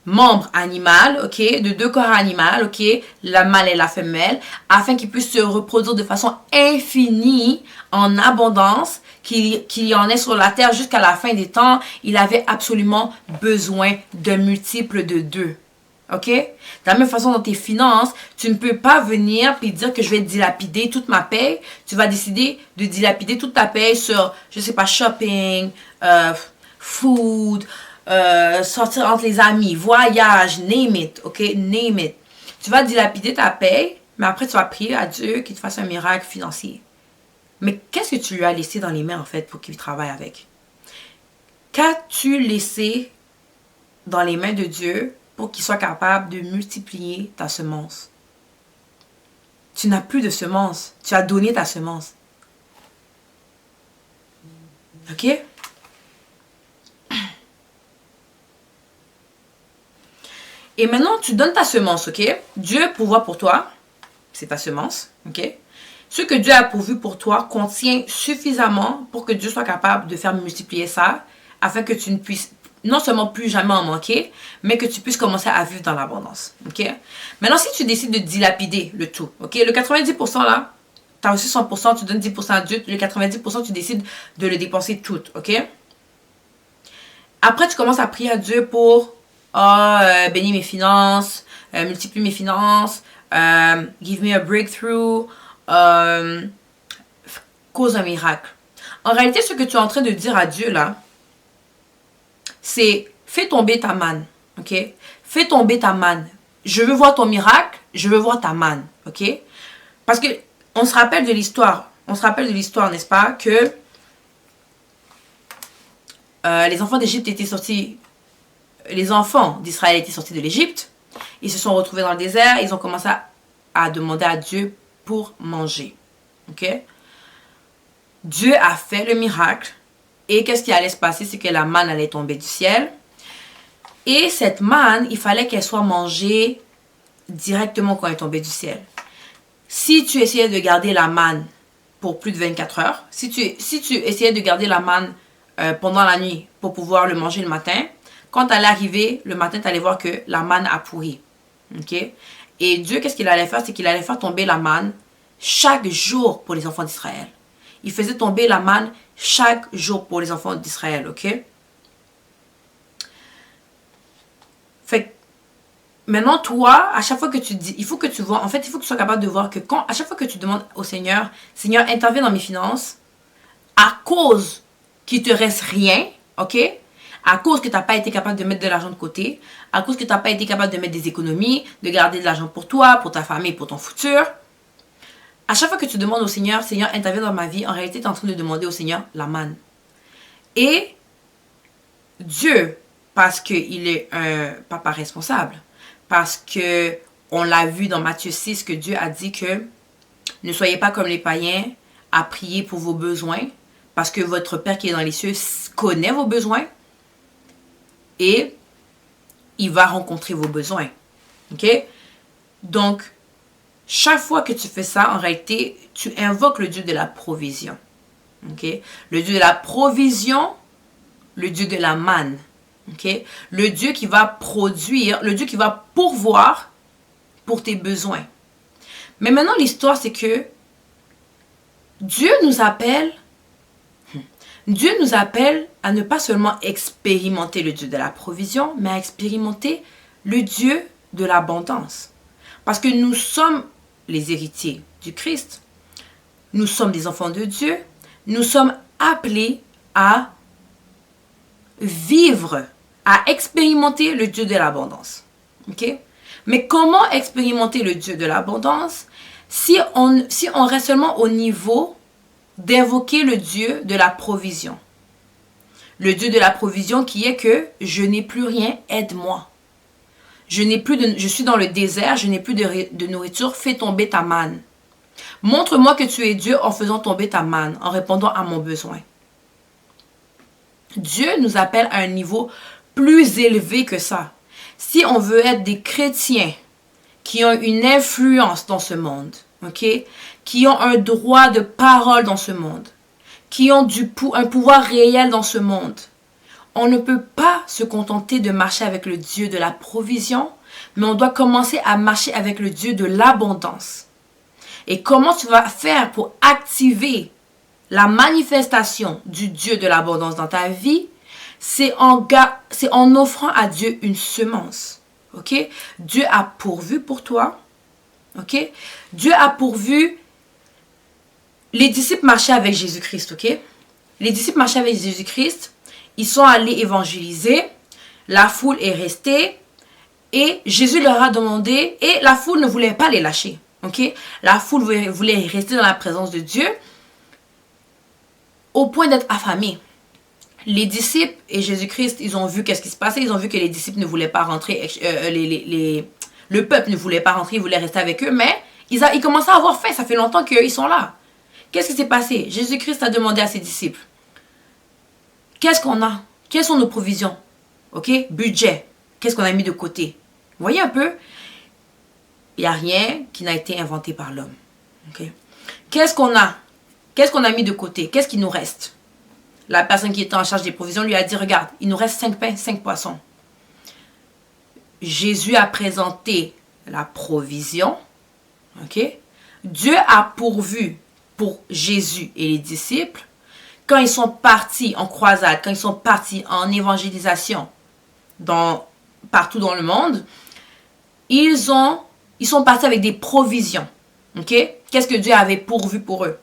membre animal, ok, de 2 corps animaux, ok, la mâle et la femelle, afin qu'ils puissent se reproduire de façon infinie, en abondance, qu'il y en ait sur la terre jusqu'à la fin des temps. Il avait absolument besoin d'un multiple de 2. OK? De la même façon, dans tes finances, tu ne peux pas venir et dire que je vais dilapider toute ma paye. Tu vas décider de dilapider toute ta paye sur, je sais pas, shopping, food, sortir entre les amis, voyage, name it, OK? Name it. Tu vas dilapider ta paye, mais après, tu vas prier à Dieu qu'il te fasse un miracle financier. Mais qu'est-ce que tu lui as laissé dans les mains, en fait, pour qu'il travaille avec? Qu'as-tu laissé dans les mains de Dieu pour qu'il soit capable de multiplier ta semence? Tu n'as plus de semence. Tu as donné ta semence. OK? Et maintenant, tu donnes ta semence, OK? Dieu pourvoit pour toi. C'est ta semence, OK? Ce que Dieu a pourvu pour toi contient suffisamment pour que Dieu soit capable de faire multiplier ça, afin que tu ne puisses non seulement plus jamais en manquer, mais que tu puisses commencer à vivre dans l'abondance. OK? Maintenant, si tu décides de dilapider le tout, OK? Le 90% là, tu as reçu 100%, tu donnes 10% à Dieu, le 90% tu décides de le dépenser tout, OK? Après, tu commences à prier à Dieu pour bénir mes finances, multiplie mes finances, give me a breakthrough, cause un miracle. En réalité, ce que tu es en train de dire à Dieu là, c'est fais tomber ta manne, ok? Fais tomber ta manne. Je veux voir ton miracle, je veux voir ta manne, ok? Parce que on se rappelle de l'histoire, n'est-ce pas, que les enfants d'Égypte étaient sortis, les enfants d'Israël étaient sortis de l'Égypte, ils se sont retrouvés dans le désert, ils ont commencé à demander à Dieu pour manger, ok? Dieu a fait le miracle. Et qu'est-ce qui allait se passer? C'est que la manne allait tomber du ciel. Et cette manne, il fallait qu'elle soit mangée directement quand elle tombait du ciel. Si tu essayais de garder la manne pour plus de 24 heures, si tu essayais de garder la manne pendant la nuit pour pouvoir le manger le matin, quand tu allais arriver le matin, tu allais voir que la manne a pourri. Okay? Et Dieu, qu'est-ce qu'il allait faire? C'est qu'il allait faire tomber la manne chaque jour pour les enfants d'Israël. Il faisait tomber la manne chaque jour pour les enfants d'Israël, ok? Fait que maintenant, toi, à chaque fois que tu dis, il faut que tu vois, en fait, il faut que tu sois capable de voir que à chaque fois que tu demandes au Seigneur, Seigneur, interviens dans mes finances, à cause qu'il te reste rien, ok? À cause que tu n'as pas été capable de mettre de l'argent de côté, à cause que tu n'as pas été capable de mettre des économies, de garder de l'argent pour toi, pour ta famille, pour ton futur. À chaque fois que tu demandes au Seigneur, Seigneur, interviens dans ma vie, en réalité, tu es en train de demander au Seigneur la manne. Et Dieu, parce qu'il est un papa responsable, parce que on l'a vu dans Matthieu 6, que Dieu a dit que ne soyez pas comme les païens à prier pour vos besoins, parce que votre Père qui est dans les cieux connaît vos besoins et il va rencontrer vos besoins. OK? Donc, chaque fois que tu fais ça, en réalité, tu invoques le Dieu de la provision. Okay? Le Dieu de la provision, le Dieu de la manne. Okay? Le Dieu qui va produire, le Dieu qui va pourvoir pour tes besoins. Mais maintenant, l'histoire, c'est que Dieu nous appelle à ne pas seulement expérimenter le Dieu de la provision, mais à expérimenter le Dieu de l'abondance. Parce que nous sommes les héritiers du Christ. Nous sommes des enfants de Dieu. Nous sommes appelés à vivre, à expérimenter le Dieu de l'abondance. Okay? Mais comment expérimenter le Dieu de l'abondance si on reste seulement au niveau d'invoquer le Dieu de la provision? Le Dieu de la provision qui est que je n'ai plus rien, aide-moi. Je suis dans le désert, je n'ai plus de nourriture, fais tomber ta manne. Montre-moi que tu es Dieu en faisant tomber ta manne, en répondant à mon besoin. Dieu nous appelle à un niveau plus élevé que ça. Si on veut être des chrétiens qui ont une influence dans ce monde, okay, qui ont un droit de parole dans ce monde, qui ont un pouvoir réel dans ce monde, on ne peut pas se contenter de marcher avec le Dieu de la provision, mais on doit commencer à marcher avec le Dieu de l'abondance. Et comment tu vas faire pour activer la manifestation du Dieu de l'abondance dans ta vie? C'est en offrant à Dieu une semence. Ok? Dieu a pourvu pour toi. Ok? Dieu a pourvu. Les disciples marchaient avec Jésus-Christ. Ok? Les disciples marchaient avec Jésus-Christ. Ils sont allés évangéliser. La foule est restée. Et Jésus leur a demandé. Et la foule ne voulait pas les lâcher. Ok? La foule voulait rester dans la présence de Dieu. Au point d'être affamés. Les disciples et Jésus-Christ, ils ont vu qu'est-ce qui se passait. Ils ont vu que les disciples ne voulaient pas rentrer. Le peuple ne voulait pas rentrer. Ils voulaient rester avec eux. Mais ils commençaient à avoir faim. Ça fait longtemps qu'ils sont là. Qu'est-ce qui s'est passé? Jésus-Christ a demandé à ses disciples. Qu'est-ce qu'on a? Quelles sont nos provisions? Ok? Budget. Qu'est-ce qu'on a mis de côté? Vous voyez un peu? Il n'y a rien qui n'a été inventé par l'homme. Ok? Qu'est-ce qu'on a? Qu'est-ce qu'on a mis de côté? Qu'est-ce qui nous reste? La personne qui était en charge des provisions lui a dit, regarde, il nous reste 5 pains, 5 poissons. Jésus a présenté la provision. Ok? Dieu a pourvu pour Jésus et les disciples. Quand ils sont partis en croisade, quand ils sont partis en évangélisation partout dans le monde, ils sont partis avec des provisions. Ok? Qu'est-ce que Dieu avait pourvu pour eux?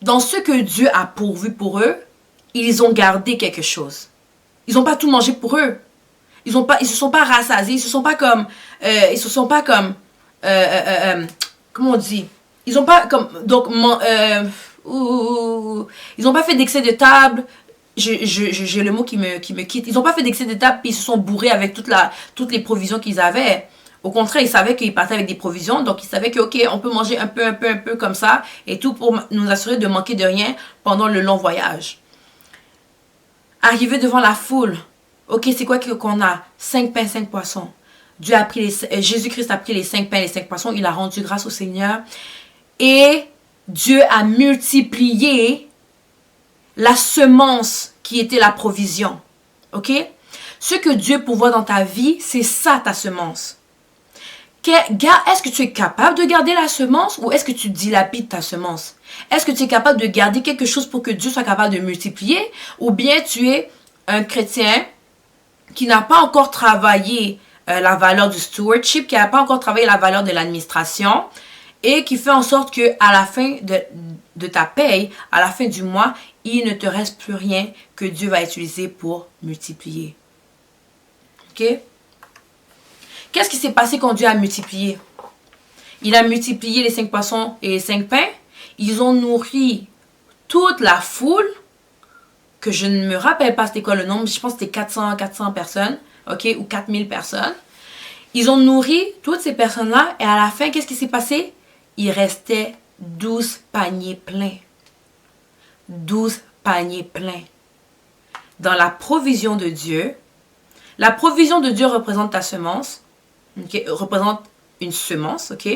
Dans ce que Dieu a pourvu pour eux, ils ont gardé quelque chose. Ils n'ont pas tout mangé pour eux. Ils se sont pas rassasiés. Ils se sont pas comme, comment on dit? Ils n'ont pas comme, donc, ils n'ont pas fait d'excès de table. J'ai le mot qui me quitte. Ils n'ont pas fait d'excès de table puis ils se sont bourrés avec toutes les provisions qu'ils avaient. Au contraire, ils savaient qu'ils partaient avec des provisions. Donc, ils savaient que, ok, on peut manger un peu comme ça. Et tout pour nous assurer de manquer de rien pendant le long voyage. Arrivé devant la foule. Ok, c'est quoi qu'on a? 5 pains, 5 poissons. Jésus-Christ a pris les 5 pains et les 5 poissons. Il a rendu grâce au Seigneur. Et Dieu a multiplié la semence qui était la provision. Ok? Ce que Dieu pourvoit dans ta vie, c'est ça ta semence. Est-ce que tu es capable de garder la semence ou est-ce que tu dilapides ta semence? Est-ce que tu es capable de garder quelque chose pour que Dieu soit capable de multiplier? Ou bien tu es un chrétien qui n'a pas encore travaillé la valeur du stewardship, qui n'a pas encore travaillé la valeur de l'administration et qui fait en sorte que à la fin de ta paye, à la fin du mois, il ne te reste plus rien que Dieu va utiliser pour multiplier. Ok? Qu'est-ce qui s'est passé quand Dieu a multiplié? Il a multiplié les 5 poissons et les 5 pains. Ils ont nourri toute la foule, que je ne me rappelle pas c'était quoi le nombre, je pense que c'était 400 personnes, ok, ou 4000 personnes. Ils ont nourri toutes ces personnes-là et à la fin, qu'est-ce qui s'est passé? Il restait 12 paniers pleins. 12 paniers pleins. Dans la provision de Dieu, la provision de Dieu représente ta semence. Okay, représente une semence, ok?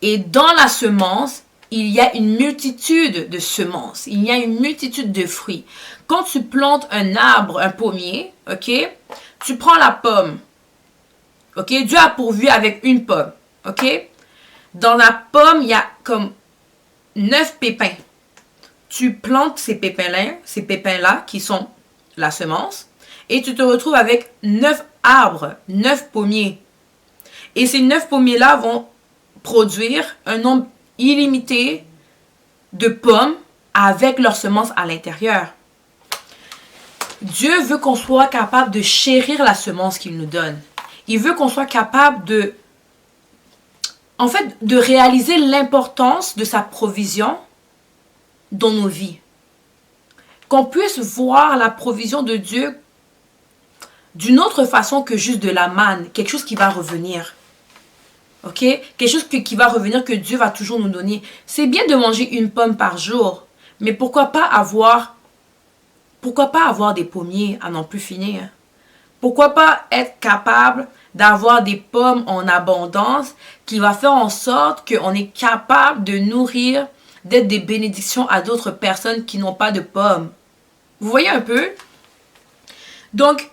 Et dans la semence, il y a une multitude de semences. Il y a une multitude de fruits. Quand tu plantes un arbre, un pommier, ok? Tu prends la pomme, ok? Dieu a pourvu avec une pomme, ok? Dans la pomme, il y a comme 9 pépins. Tu plantes ces pépins-là qui sont la semence, et tu te retrouves avec 9 arbres, 9 pommiers. Et ces 9 pommiers-là vont produire un nombre illimité de pommes avec leurs semences à l'intérieur. Dieu veut qu'on soit capable de chérir la semence qu'il nous donne. Il veut qu'on soit capable de réaliser l'importance de sa provision dans nos vies. Qu'on puisse voir la provision de Dieu d'une autre façon que juste de la manne, quelque chose qui va revenir. Ok? Quelque chose qui va revenir, que Dieu va toujours nous donner. C'est bien de manger une pomme par jour, mais pourquoi pas avoir des pommiers à n'en plus finir? Pourquoi pas être capable d'avoir des pommes en abondance qui va faire en sorte qu'on est capable de nourrir, d'être des bénédictions à d'autres personnes qui n'ont pas de pommes? Vous voyez un peu? Donc,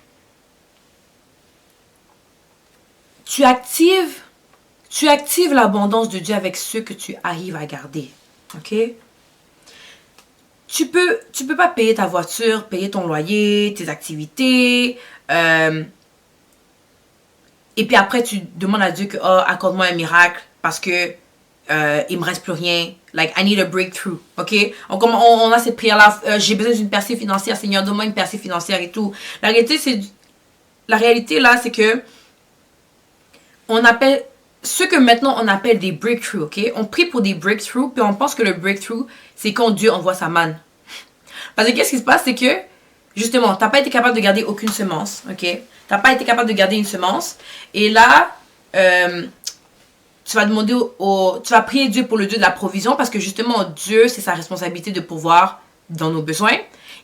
tu actives l'abondance de Dieu avec ce que tu arrives à garder. OK? Tu peux pas payer ta voiture, payer ton loyer, tes activités. Et puis après, tu demandes à Dieu que, oh, accorde-moi un miracle parce que il me reste plus rien. Like, I need a breakthrough. OK? On a cette prière-là. J'ai besoin d'une percée financière. Seigneur, donne-moi une percée financière et tout. La réalité là, c'est que on appelle ce que maintenant on appelle des breakthroughs. OK? On prie pour des breakthroughs, puis on pense que le breakthrough, c'est quand Dieu envoie sa manne. Parce que qu'est-ce qui se passe, c'est que, justement, tu n'as pas été capable de garder aucune semence. OK? Tu n'as pas été capable de garder une semence. Et là, tu vas demander tu vas prier Dieu pour le Dieu de la provision parce que justement, Dieu, c'est sa responsabilité de pouvoir dans nos besoins.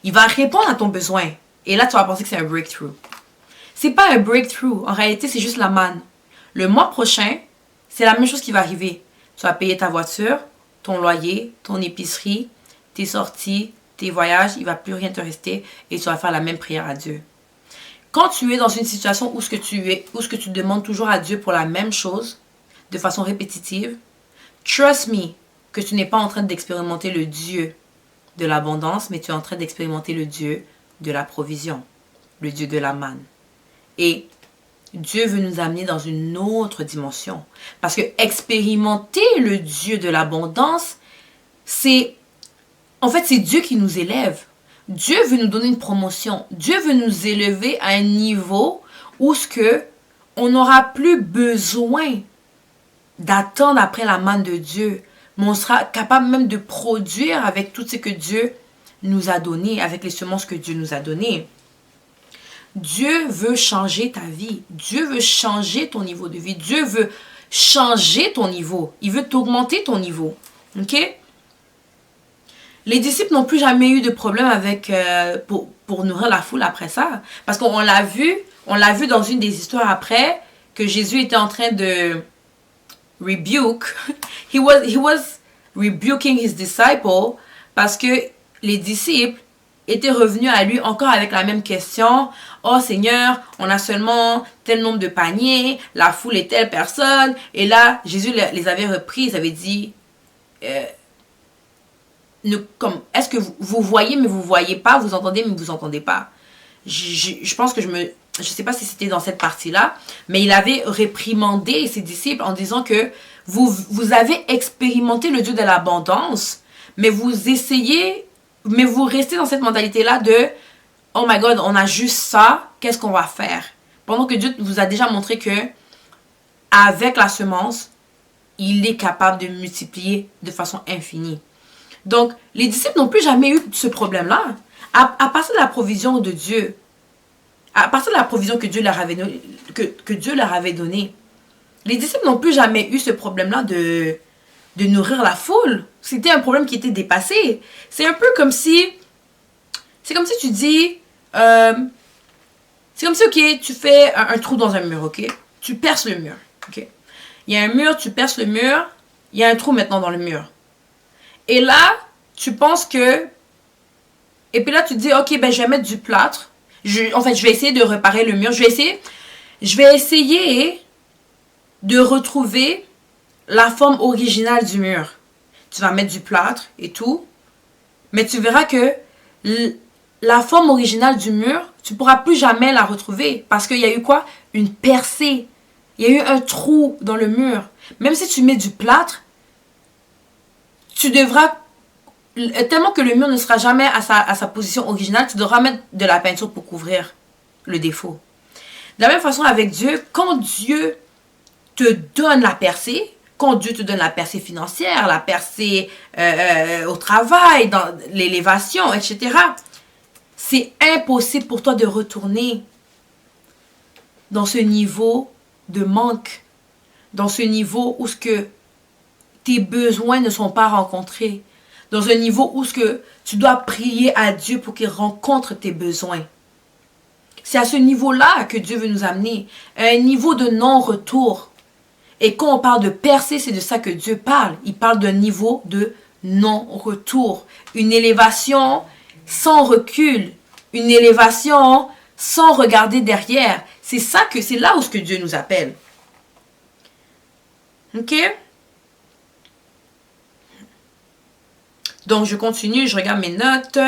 Il va répondre à ton besoin. Et là, tu vas penser que c'est un breakthrough. C'est pas un breakthrough. En réalité, c'est juste la manne. Le mois prochain, c'est la même chose qui va arriver. Tu vas payer ta voiture, ton loyer, ton épicerie, tes sorties, tes voyages. Il ne va plus rien te rester et tu vas faire la même prière à Dieu. Quand tu es dans une situation où ce que tu demandes toujours à Dieu pour la même chose, de façon répétitive, trust me, que tu n'es pas en train d'expérimenter le Dieu de l'abondance, mais tu es en train d'expérimenter le Dieu de la provision, le Dieu de la manne. Et Dieu veut nous amener dans une autre dimension. Parce que expérimenter le Dieu de l'abondance, c'est Dieu qui nous élève. Dieu veut nous donner une promotion. Dieu veut nous élever à un niveau où on n'aura plus besoin d'attendre après la manne de Dieu. Mais on sera capable même de produire avec tout ce que Dieu nous a donné, avec les semences que Dieu nous a données. Dieu veut changer ta vie. Dieu veut changer ton niveau de vie. Dieu veut changer ton niveau. Il veut t'augmenter ton niveau. OK? Les disciples n'ont plus jamais eu de problème avec pour nourrir la foule après ça. Parce qu'on l'a vu dans une des histoires après, que Jésus était en train de rebuke. He was rebuking his disciples parce que les disciples étaient revenus à lui encore avec la même question. Oh Seigneur, on a seulement tel nombre de paniers, la foule est telle personne. Et là, Jésus les avait repris, ils avaient dit... est-ce que vous voyez mais vous voyez pas, vous entendez mais vous entendez pas. Je pense que je sais pas si c'était dans cette partie-là, mais il avait réprimandé ses disciples en disant que vous avez expérimenté le Dieu de l'abondance, mais vous restez dans cette mentalité-là de oh my God, on a juste ça, qu'est-ce qu'on va faire? Pendant que Dieu vous a déjà montré que avec la semence, il est capable de multiplier de façon infinie. Donc, les disciples n'ont plus jamais eu ce problème-là. À partir de la provision de Dieu, à partir de la provision que Dieu leur avait donnée, les disciples n'ont plus jamais eu ce problème-là de nourrir la foule. C'était un problème qui était dépassé. C'est un peu comme si... C'est comme si tu dis... c'est comme si, ok, tu fais un trou dans un mur, ok? Tu perces le mur, ok? Il y a un mur, tu perces le mur. Il y a un trou maintenant dans le mur. Et là, tu penses que... Et puis là, tu te dis, ok, ben je vais mettre du plâtre. Je vais essayer de réparer le mur. Je vais essayer de retrouver la forme originale du mur. Tu vas mettre du plâtre et tout. Mais tu verras que la forme originale du mur, tu ne pourras plus jamais la retrouver. Parce qu'il y a eu quoi? Une percée. Il y a eu un trou dans le mur. Même si tu mets du plâtre, tu devras, tellement que le mur ne sera jamais à sa position originale, tu devras mettre de la peinture pour couvrir le défaut. De la même façon avec Dieu, quand Dieu te donne la percée, quand Dieu te donne la percée financière, la percée au travail, dans l'élévation, etc., c'est impossible pour toi de retourner dans ce niveau de manque, dans ce niveau où tes besoins ne sont pas rencontrés, dans un niveau où tu dois prier à Dieu pour qu'il rencontre tes besoins. C'est à ce niveau-là que Dieu veut nous amener, à un niveau de non-retour. Et quand on parle de percée, c'est de ça que Dieu parle. Il parle d'un niveau de non-retour, une élévation sans recul, une élévation sans regarder derrière. C'est là où ce que Dieu nous appelle. Ok? Donc, je continue, je regarde mes notes.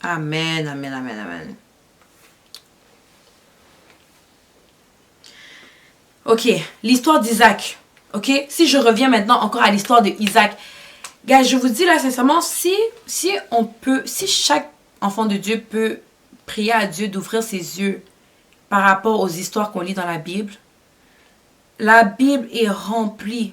Amen, amen, amen, amen. Ok, l'histoire d'Isaac. Ok, si je reviens maintenant encore à l'histoire d'Isaac. Guys, je vous dis là, sincèrement, si chaque enfant de Dieu peut prier à Dieu d'ouvrir ses yeux par rapport aux histoires qu'on lit dans la Bible est remplie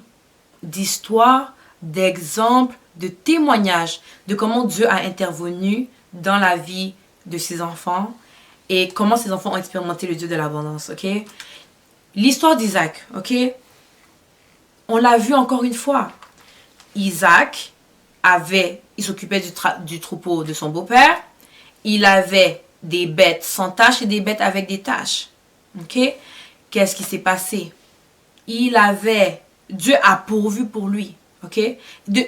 d'histoires, d'exemples, de témoignages de comment Dieu a intervenu dans la vie de ses enfants et comment ses enfants ont expérimenté le Dieu de l'abondance, ok? L'histoire d'Isaac, ok? On l'a vu encore une fois. Isaac il s'occupait du troupeau de son beau-père. Il avait des bêtes sans taches et des bêtes avec des taches. Ok? Qu'est-ce qui s'est passé? Dieu a pourvu pour lui. Ok?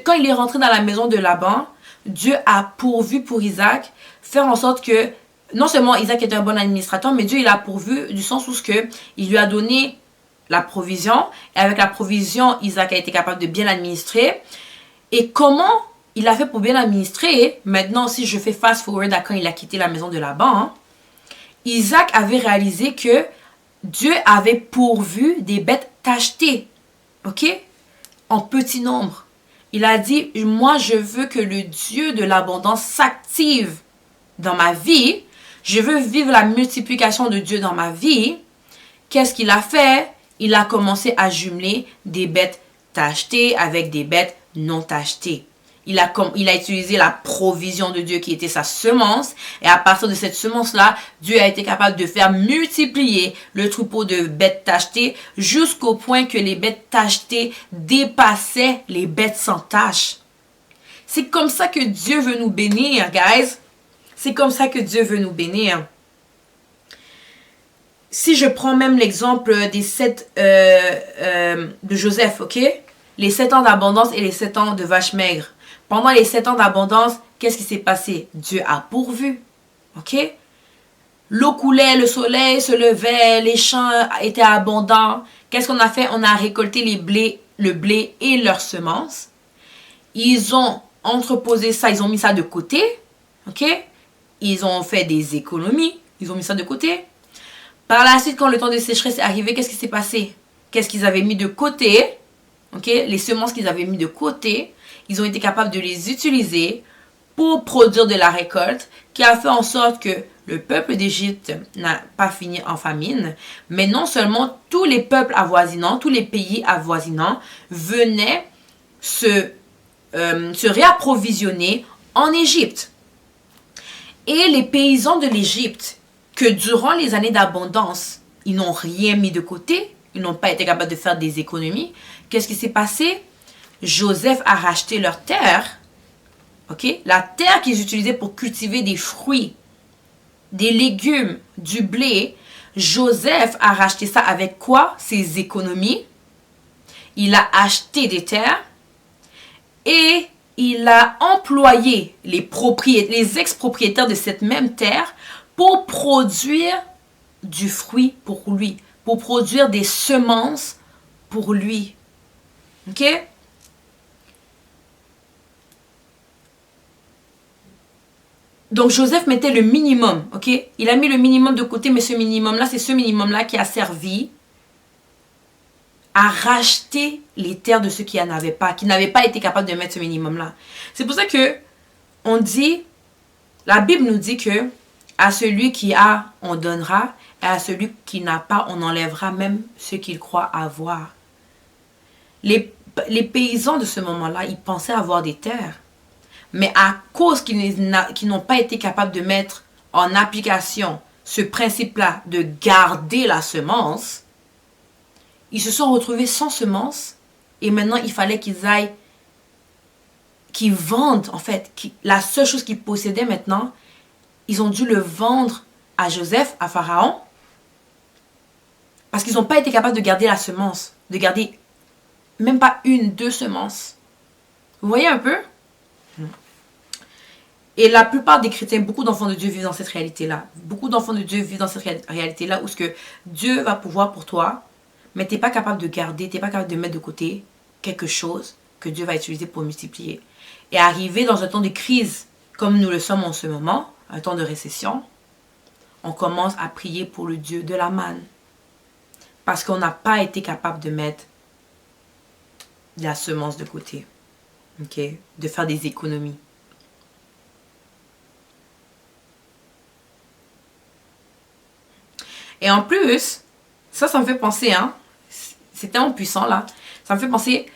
Quand il est rentré dans la maison de Laban, Dieu a pourvu pour Isaac, faire en sorte que non seulement Isaac était un bon administrateur, mais Dieu il a pourvu du sens où il lui a donné la provision. Et avec la provision, Isaac a été capable de bien l'administrer. Et comment il a fait pour bien l'administrer? Maintenant, si je fais fast forward à quand il a quitté la maison de Laban, Isaac avait réalisé que Dieu avait pourvu des bêtes tachetées. Ok? En petit nombre. Il a dit, moi je veux que le Dieu de l'abondance s'active dans ma vie. Je veux vivre la multiplication de Dieu dans ma vie. Qu'est-ce qu'il a fait? Il a commencé à jumeler des bêtes tachetées avec des bêtes non tachetées. Il a utilisé la provision de Dieu qui était sa semence. Et à partir de cette semence-là, Dieu a été capable de faire multiplier le troupeau de bêtes tachetées jusqu'au point que les bêtes tachetées dépassaient les bêtes sans tache. C'est comme ça que Dieu veut nous bénir, guys. C'est comme ça que Dieu veut nous bénir. Si je prends même l'exemple des 7 de Joseph, ok? Les 7 ans d'abondance et les 7 ans de vache maigre. Pendant les 7 ans d'abondance, qu'est-ce qui s'est passé? Dieu a pourvu. Ok? L'eau coulait, le soleil se levait, les champs étaient abondants. Qu'est-ce qu'on a fait? On a récolté le blé et leurs semences. Ils ont entreposé ça, ils ont mis ça de côté. Ok? Ils ont fait des économies. Ils ont mis ça de côté. Par la suite, quand le temps de sécheresse est arrivé, qu'est-ce qui s'est passé? Qu'est-ce qu'ils avaient mis de côté? Ok? Les semences qu'ils avaient mis de côté, ils ont été capables de les utiliser pour produire de la récolte qui a fait en sorte que le peuple d'Égypte n'a pas fini en famine, mais non seulement tous les peuples avoisinants, tous les pays avoisinants venaient se réapprovisionner en Égypte. Et les paysans de l'Égypte, que durant les années d'abondance, ils n'ont rien mis de côté, ils n'ont pas été capables de faire des économies, qu'est-ce qui s'est passé? Joseph a racheté leur terre, ok? La terre qu'ils utilisaient pour cultiver des fruits, des légumes, du blé. Joseph a racheté ça avec quoi? Ses économies. Il a acheté des terres et il a employé les ex-propriétaires de cette même terre pour produire du fruit pour lui, pour produire des semences pour lui. Ok? Donc Joseph mettait le minimum, ok? Il a mis le minimum de côté, mais ce minimum-là, c'est ce minimum-là qui a servi à racheter les terres de ceux qui n'avaient pas été capables de mettre ce minimum-là. C'est pour ça que on dit, la Bible nous dit que à celui qui a, on donnera, et à celui qui n'a pas, on enlèvera même ce qu'il croit avoir. Les paysans de ce moment-là, ils pensaient avoir des terres. Mais à cause qu'ils n'ont pas été capables de mettre en application ce principe-là de garder la semence, ils se sont retrouvés sans semence et maintenant il fallait qu'ils vendent, en fait, la seule chose qu'ils possédaient maintenant, ils ont dû le vendre à Joseph, à Pharaon, parce qu'ils n'ont pas été capables de garder la semence, de garder même pas 1, 2 semences. Vous voyez un peu? Et la plupart des chrétiens, beaucoup d'enfants de Dieu vivent dans cette réalité-là. Beaucoup d'enfants de Dieu vivent dans cette réalité-là où ce que Dieu va pouvoir pour toi, mais tu n'es pas capable de garder, tu n'es pas capable de mettre de côté quelque chose que Dieu va utiliser pour multiplier. Et arriver dans un temps de crise, comme nous le sommes en ce moment, un temps de récession, on commence à prier pour le Dieu de la manne. Parce qu'on n'a pas été capable de mettre la semence de côté. Ok? De faire des économies. Et en plus, ça me fait penser, hein, c'est tellement puissant là, ça me fait penser,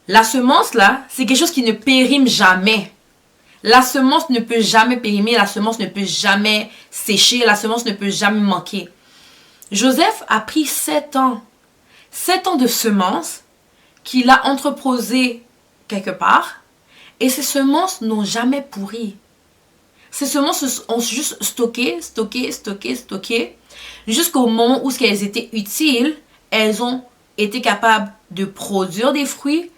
la semence là, c'est quelque chose qui ne périme jamais. La semence ne peut jamais périmer, la semence ne peut jamais sécher, la semence ne peut jamais manquer. Joseph a pris 7 ans. 7 ans de semences qu'il a entreposées quelque part. Et ces semences n'ont jamais pourri. Ces semences ont juste stocké. Jusqu'au moment où elles étaient utiles, elles ont été capables de produire des fruits,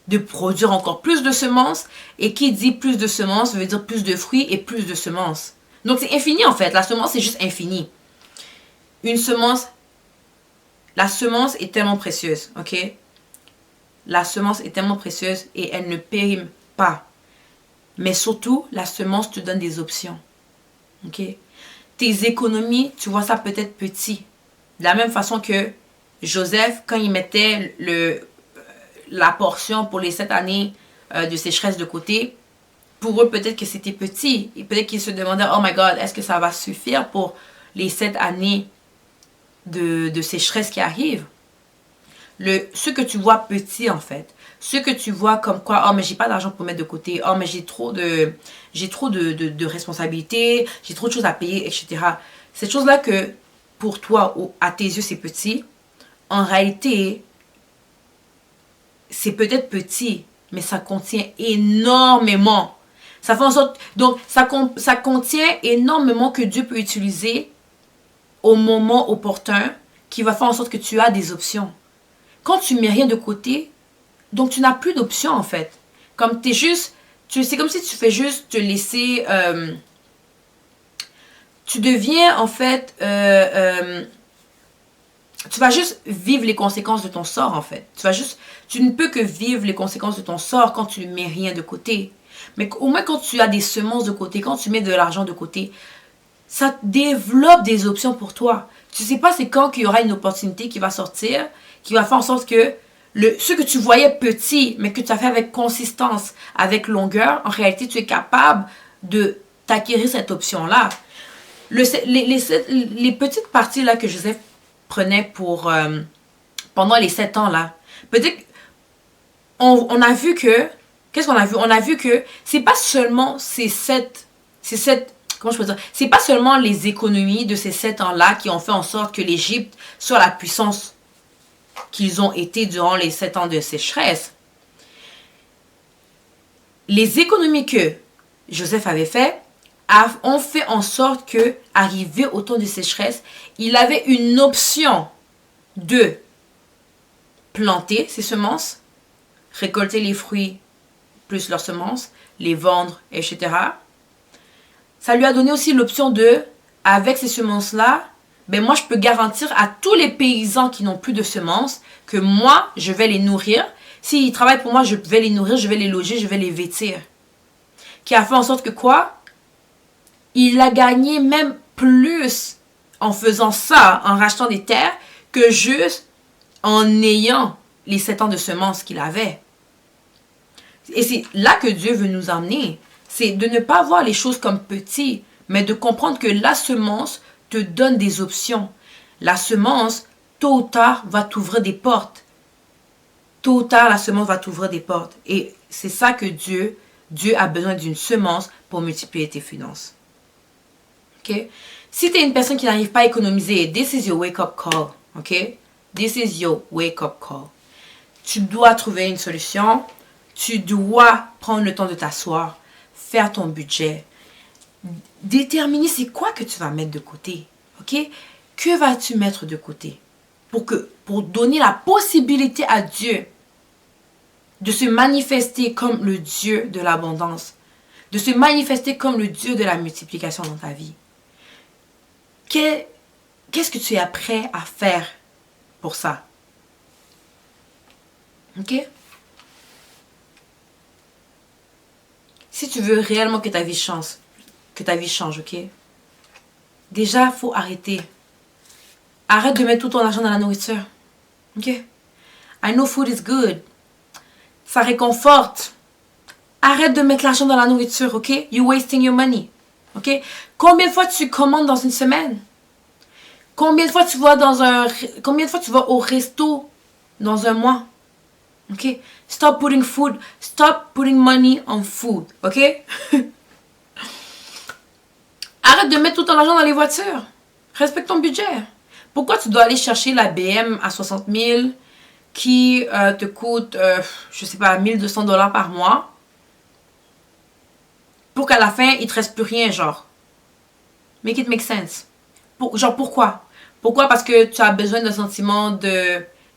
de produire encore plus de semences. Et qui dit plus de semences veut dire plus de fruits et plus de semences. Donc c'est infini en fait. La semence c'est juste infini. Une semence, la semence est tellement précieuse, ok? La semence est tellement précieuse et elle ne périme pas. Mais surtout, la semence te donne des options, ok? Tes économies, tu vois ça peut-être petit. De la même façon que Joseph, quand il mettait la portion pour les 7 années de sécheresse de côté, pour eux peut-être que c'était petit. Et peut-être qu'ils se demandaient, oh my God, est-ce que ça va suffire pour les 7 années de sécheresse qui arrivent? Ce que tu vois petit en fait, ce que tu vois comme quoi, oh mais j'ai pas d'argent pour mettre de côté, oh mais j'ai trop de responsabilités, j'ai trop de choses à payer, etc. Cette chose-là que pour toi, à tes yeux c'est petit, en réalité, c'est peut-être petit, mais ça contient énormément. Ça fait en sorte, donc ça contient énormément que Dieu peut utiliser au moment opportun, qui va faire en sorte que tu as des options. Quand tu mets rien de côté, donc tu n'as plus d'options en fait. Comme tu es juste, c'est comme si tu fais juste te laisser, tu deviens en fait, tu vas juste vivre les conséquences de ton sort en fait. Tu ne peux que vivre les conséquences de ton sort quand tu ne mets rien de côté. Mais au moins quand tu as des semences de côté, quand tu mets de l'argent de côté, ça développe des options pour toi. Tu ne sais pas c'est quand qu'il y aura une opportunité qui va sortir, qui va faire en sorte que ce que tu voyais petit, mais que tu as fait avec consistance, avec longueur, en réalité, tu es capable de t'acquérir cette option-là. Les petites parties là que Joseph prenait pendant les 7 ans là, peut-être on a vu que, qu'est-ce qu'on a vu? On a vu que c'est pas seulement comment je peux dire? C'est pas seulement les économies de ces 7 ans-là qui ont fait en sorte que l'Égypte soit la puissance qu'ils ont été durant les 7 ans de sécheresse. Les économies que Joseph avait fait ont fait en sorte que, arrivé au temps de sécheresse, il avait une option de planter ses semences, récolter les fruits plus leurs semences, les vendre, etc. Ça lui a donné aussi l'option de, avec ces semences-là, ben moi je peux garantir à tous les paysans qui n'ont plus de semences que moi je vais les nourrir. S'ils travaillent pour moi, je vais les nourrir, je vais les loger, je vais les vêtir. Qui a fait en sorte que quoi? Il a gagné même plus en faisant ça, en rachetant des terres, que juste en ayant les 7 ans de semences qu'il avait. Et c'est là que Dieu veut nous emmener. C'est de ne pas voir les choses comme petits, mais de comprendre que la semence te donne des options. La semence, tôt ou tard, va t'ouvrir des portes. Tôt ou tard, la semence va t'ouvrir des portes. Et c'est ça que Dieu a besoin d'une semence pour multiplier tes finances. Okay? Si tu es une personne qui n'arrive pas à économiser, this is your wake-up call. Okay? This is your wake-up call. Tu dois trouver une solution. Tu dois prendre le temps de t'asseoir, faire ton budget, déterminer c'est quoi que tu vas mettre de côté. Ok? Que vas-tu mettre de côté pour donner la possibilité à Dieu de se manifester comme le Dieu de l'abondance. de se manifester comme le Dieu de la multiplication dans ta vie. Qu'est-ce que tu es prêt à faire pour ça? Ok? Si tu veux réellement que ta vie change, ok? Déjà, il faut arrêter. Arrête de mettre tout ton argent dans la nourriture. Ok? I know food is good. Ça réconforte. Arrête de mettre l'argent dans la nourriture, ok? You're wasting your money. Ok? Combien de fois tu commandes dans une semaine? Combien de fois tu vas au resto dans un mois? Ok? Stop putting money on food. Ok? Arrête de mettre tout ton argent dans les voitures. Respecte ton budget. Pourquoi tu dois aller chercher la BM à 60 000 qui te coûte, je sais pas, 1200 $ par mois pour qu'à la fin, il te reste plus rien, genre. Make it make sense. Pourquoi? Pourquoi? Parce que tu as besoin d'un sentiment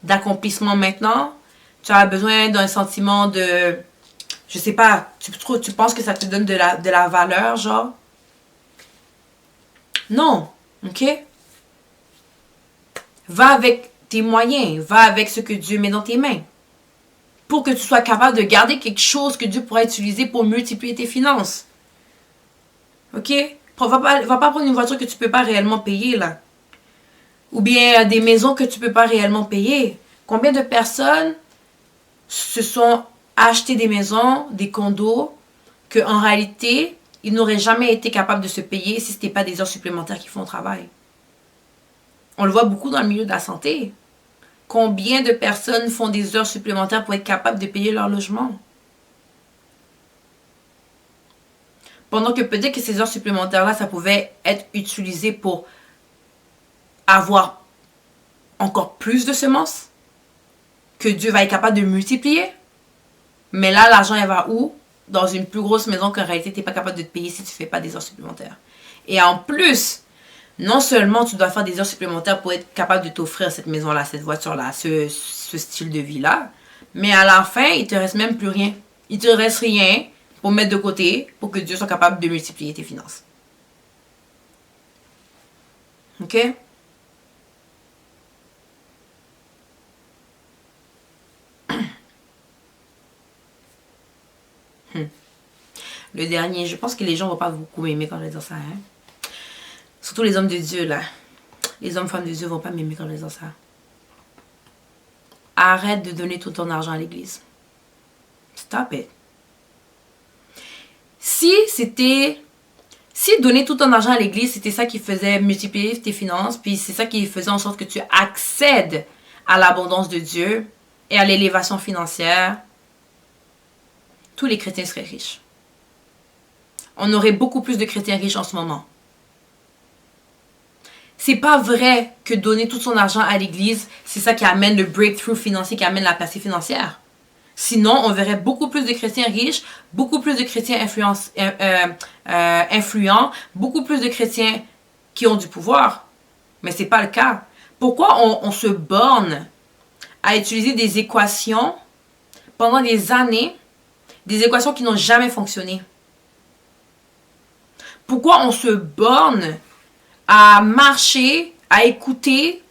d'accomplissement maintenant. Tu as besoin d'un sentiment de... Je sais pas, tu penses que ça te donne de la valeur, genre? Non, ok? Va avec tes moyens, va avec ce que Dieu met dans tes mains. Pour que tu sois capable de garder quelque chose que Dieu pourra utiliser pour multiplier tes finances. Ok? Va pas prendre une voiture que tu peux pas réellement payer, là. Ou bien des maisons que tu peux pas réellement payer. Combien de personnes se sont acheté des maisons, des condos, qu'en réalité, ils n'auraient jamais été capables de se payer si ce n'était pas des heures supplémentaires qu'ils font au travail. On le voit beaucoup dans le milieu de la santé. Combien de personnes font des heures supplémentaires pour être capables de payer leur logement? Pendant que peut-être que ces heures supplémentaires-là, ça pouvait être utilisé pour avoir encore plus de semences que Dieu va être capable de multiplier. Mais là, l'argent, il va où? Dans une plus grosse maison qu'en réalité, tu n'es pas capable de te payer si tu ne fais pas des heures supplémentaires. Et en plus, non seulement tu dois faire des heures supplémentaires pour être capable de t'offrir cette maison-là, cette voiture-là, ce style de vie-là, mais à la fin, il ne te reste même plus rien. Il ne te reste rien pour mettre de côté pour que Dieu soit capable de multiplier tes finances. Ok? Le dernier, je pense que les gens ne vont pas beaucoup m'aimer quand je vais dire ça. Hein? Surtout les hommes de Dieu, là. Les hommes, femmes de Dieu ne vont pas m'aimer quand je vais dire ça. Arrête de donner tout ton argent à l'église. Stop it. Si donner tout ton argent à l'église, c'était ça qui faisait multiplier tes finances, puis c'est ça qui faisait en sorte que tu accèdes à l'abondance de Dieu et à l'élévation financière, tous les chrétiens seraient riches. On aurait beaucoup plus de chrétiens riches en ce moment. C'est pas vrai que donner tout son argent à l'église, c'est ça qui amène le breakthrough financier, qui amène la percée financière. Sinon, on verrait beaucoup plus de chrétiens riches, beaucoup plus de chrétiens influents, beaucoup plus de chrétiens qui ont du pouvoir. Mais c'est pas le cas. Pourquoi on se borne à utiliser des équations pendant des années, des équations qui n'ont jamais fonctionné? Pourquoi on se borne à marcher, à écouter,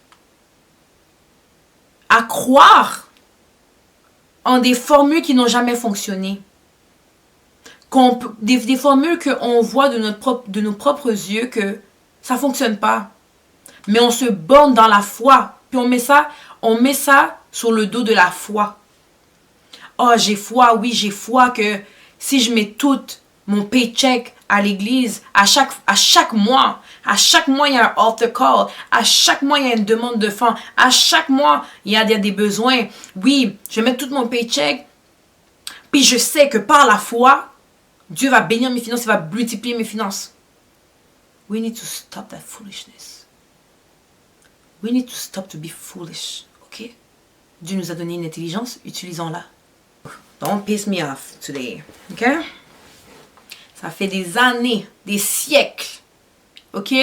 à croire en des formules qui n'ont jamais fonctionné? Des formules qu'on voit de nos propres yeux que ça ne fonctionne pas. Mais on se borne dans la foi. Puis on met ça sur le dos de la foi. Oh, j'ai foi, oui, j'ai foi que si je mets tout mon paycheck à l'église, à chaque mois, il y a un altar call, à chaque mois, il y a une demande de fonds, à chaque mois, il y a des besoins. Oui, je mets tout mon paycheck, puis je sais que par la foi, Dieu va bénir mes finances, il va multiplier mes finances. We need to stop that foolishness. We need to stop to be foolish, ok? Dieu nous a donné une intelligence, utilisons-la. Don't piss me off today, ok? Ça fait des années, des siècles, ok,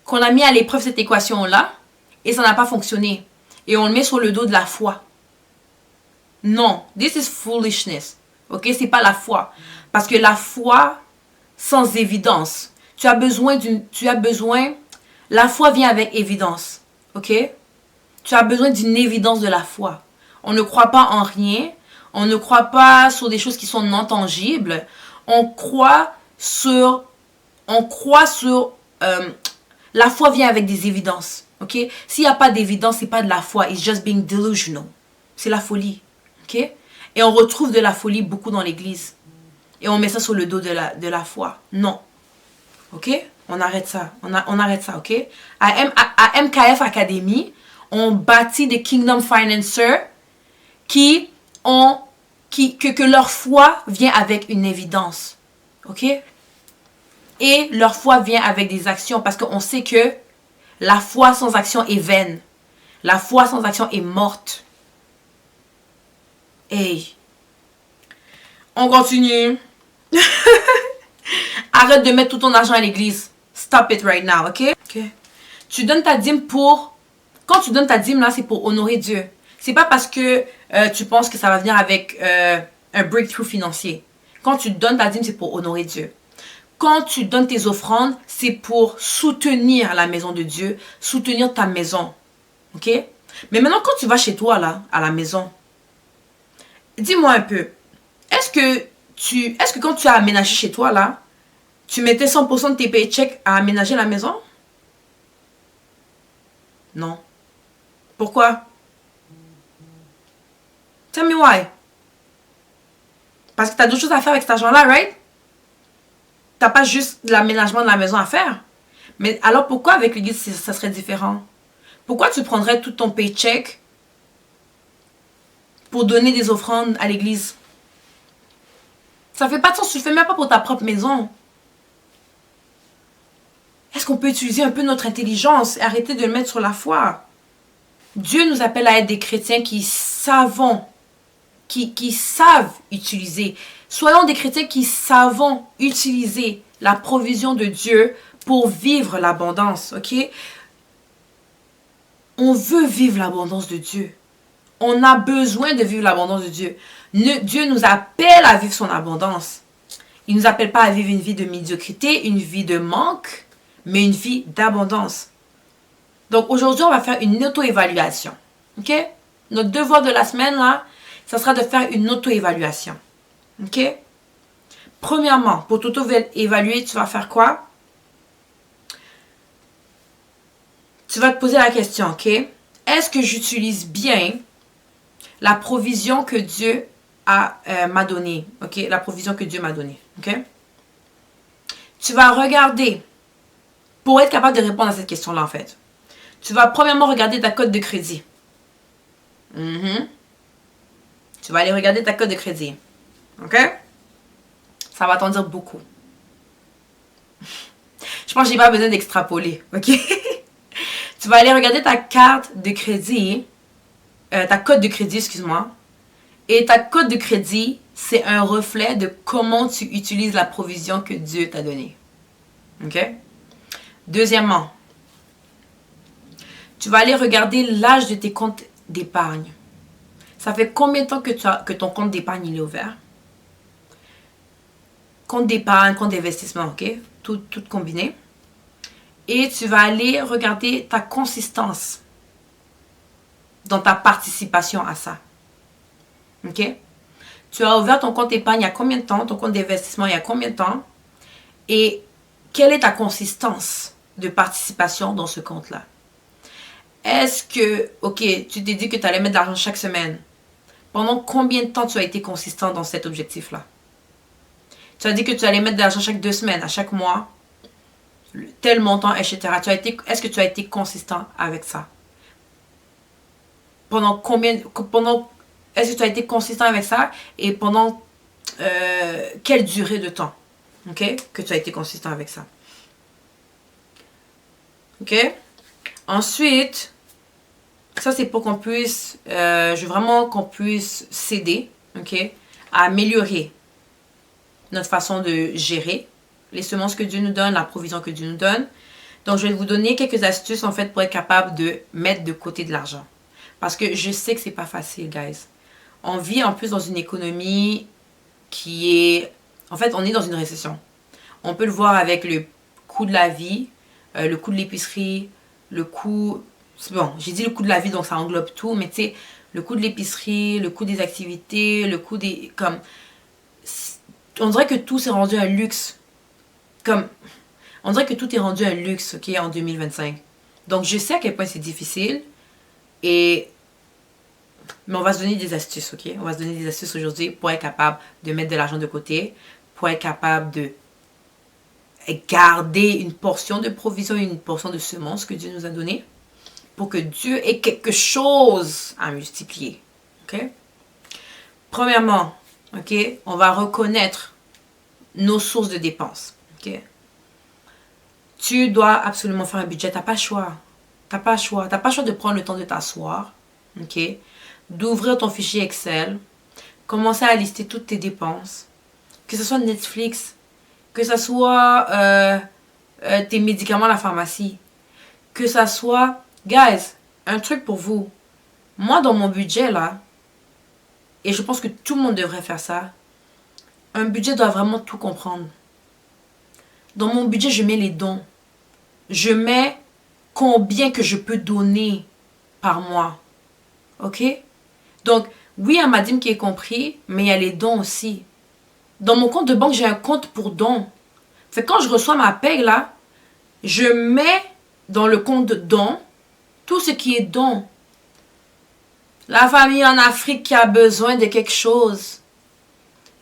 qu'on a mis à l'épreuve cette équation-là et ça n'a pas fonctionné. Et on le met sur le dos de la foi. Non, this is foolishness, ok, c'est pas la foi. Parce que la foi sans évidence. Tu as besoin la foi vient avec évidence. Ok? Tu as besoin d'une évidence de la foi. On ne croit pas en rien. On ne croit pas sur des choses qui sont non tangibles. On croit sur la foi vient avec des évidences. Ok? S'il n'y a pas d'évidence, c'est pas de la foi. It's just being delusional. C'est la folie. Ok? Et on retrouve de la folie beaucoup dans l'église. Et on met ça sur le dos de la foi. Non. Ok? On arrête ça. On arrête ça, ok? À MKF Academy, on bâtit des Kingdom Financiers que leur foi vient avec une évidence. Ok? Et leur foi vient avec des actions parce qu'on sait que la foi sans action est vaine. La foi sans action est morte. Hey. On continue. Arrête de mettre tout ton argent à l'église. Stop it right now, ok? Tu donnes ta dîme pour... Quand tu donnes ta dîme, là, c'est pour honorer Dieu. C'est pas parce que tu penses que ça va venir avec un breakthrough financier. Quand tu donnes ta dîme, c'est pour honorer Dieu. Quand tu donnes tes offrandes, c'est pour soutenir la maison de Dieu, soutenir ta maison. Ok? Mais maintenant, quand tu vas chez toi, là, à la maison, dis-moi un peu, est-ce que quand tu as aménagé chez toi, là, tu mettais 100% de tes paychecks à aménager la maison? Non. Pourquoi? Tell me why. Parce que tu as d'autres choses à faire avec cet argent-là, right? T'as pas juste l'aménagement de la maison à faire. Mais alors pourquoi avec l'église ça serait différent? Pourquoi tu prendrais tout ton paycheck pour donner des offrandes à l'église? Ça fait pas de sens, tu le fais même pas pour ta propre maison. Est-ce qu'on peut utiliser un peu notre intelligence et arrêter de le mettre sur la foi? Dieu nous appelle à être des chrétiens qui savent utiliser. Soyons des chrétiens qui savent utiliser la provision de Dieu pour vivre l'abondance, ok? On veut vivre l'abondance de Dieu. On a besoin de vivre l'abondance de Dieu. Dieu nous appelle à vivre son abondance. Il ne nous appelle pas à vivre une vie de médiocrité, une vie de manque, mais une vie d'abondance. Donc aujourd'hui, on va faire une auto-évaluation. Ok? Notre devoir de la semaine, là, ça sera de faire une auto-évaluation. Ok? Premièrement, pour t'auto-évaluer, tu vas faire quoi? Tu vas te poser la question, ok? Est-ce que j'utilise bien la provision que Dieu m'a donnée? Ok? La provision que Dieu m'a donnée. Ok? Tu vas regarder, pour être capable de répondre à cette question-là, en fait, tu vas premièrement regarder ta cote de crédit. Tu vas aller regarder ta cote de crédit. Ok? Ça va t'en dire beaucoup. Je pense que j'ai pas besoin d'extrapoler. Ok? Tu vas aller regarder ta carte de crédit. Ta cote de crédit, excuse-moi. Et ta cote de crédit, c'est un reflet de comment tu utilises la provision que Dieu t'a donnée. Ok? Deuxièmement, tu vas aller regarder l'âge de tes comptes d'épargne. Ça fait combien de temps que ton compte d'épargne il est ouvert? Compte d'épargne, compte d'investissement, ok? Tout combiné. Et tu vas aller regarder ta consistance dans ta participation à ça. Ok? Tu as ouvert ton compte d'épargne il y a combien de temps? Ton compte d'investissement il y a combien de temps? Et quelle est ta consistance de participation dans ce compte-là? Est-ce que, ok, tu t'es dit que tu allais mettre de l'argent chaque semaine. Pendant combien de temps tu as été consistant dans cet objectif-là? Tu as dit que tu allais mettre de l'argent chaque 2 semaines, à chaque mois, tel montant, etc. Est-ce que tu as été consistant avec ça? Est-ce que tu as été consistant avec ça? Et pendant quelle durée de temps? Ok? Que tu as été consistant avec ça. Ok? Ensuite, ça c'est pour qu'on puisse, je veux vraiment qu'on puisse s'aider, ok? À améliorer notre façon de gérer les semences que Dieu nous donne, la provision que Dieu nous donne. Donc, je vais vous donner quelques astuces, en fait, pour être capable de mettre de côté de l'argent. Parce que je sais que c'est pas facile, guys. On vit en plus dans une économie qui est... En fait, on est dans une récession. On peut le voir avec le coût de la vie, le coût de l'épicerie, le coût... Bon, j'ai dit le coût de la vie, donc ça englobe tout, mais tu sais, le coût de l'épicerie, le coût des activités, le coût des... Comme... On dirait que tout s'est rendu un luxe. Comme... On dirait que tout est rendu un luxe, ok, en 2025. Donc, je sais à quel point c'est difficile. Mais on va se donner des astuces, ok? On va se donner des astuces aujourd'hui pour être capable de mettre de l'argent de côté, pour être capable de garder une portion de provision, une portion de semences que Dieu nous a donné, pour que Dieu ait quelque chose à multiplier, ok? Premièrement, ok, on va reconnaître nos sources de dépenses, ok? Tu dois absolument faire un budget, t'as pas le choix. T'as pas le choix. T'as pas le choix de prendre le temps de t'asseoir, ok? D'ouvrir ton fichier Excel, commencer à lister toutes tes dépenses, que ce soit Netflix, que ce soit tes médicaments à la pharmacie, que ce soit... Guys, un truc pour vous. Moi, dans mon budget, là, et je pense que tout le monde devrait faire ça, un budget doit vraiment tout comprendre. Dans mon budget, je mets les dons. Je mets combien que je peux donner par mois. Ok? Donc, oui, il y a ma dîme qui est compris, mais il y a les dons aussi. Dans mon compte de banque, j'ai un compte pour dons. Fait que quand je reçois ma paye, là, je mets dans le compte de dons tout ce qui est dons. La famille en Afrique qui a besoin de quelque chose.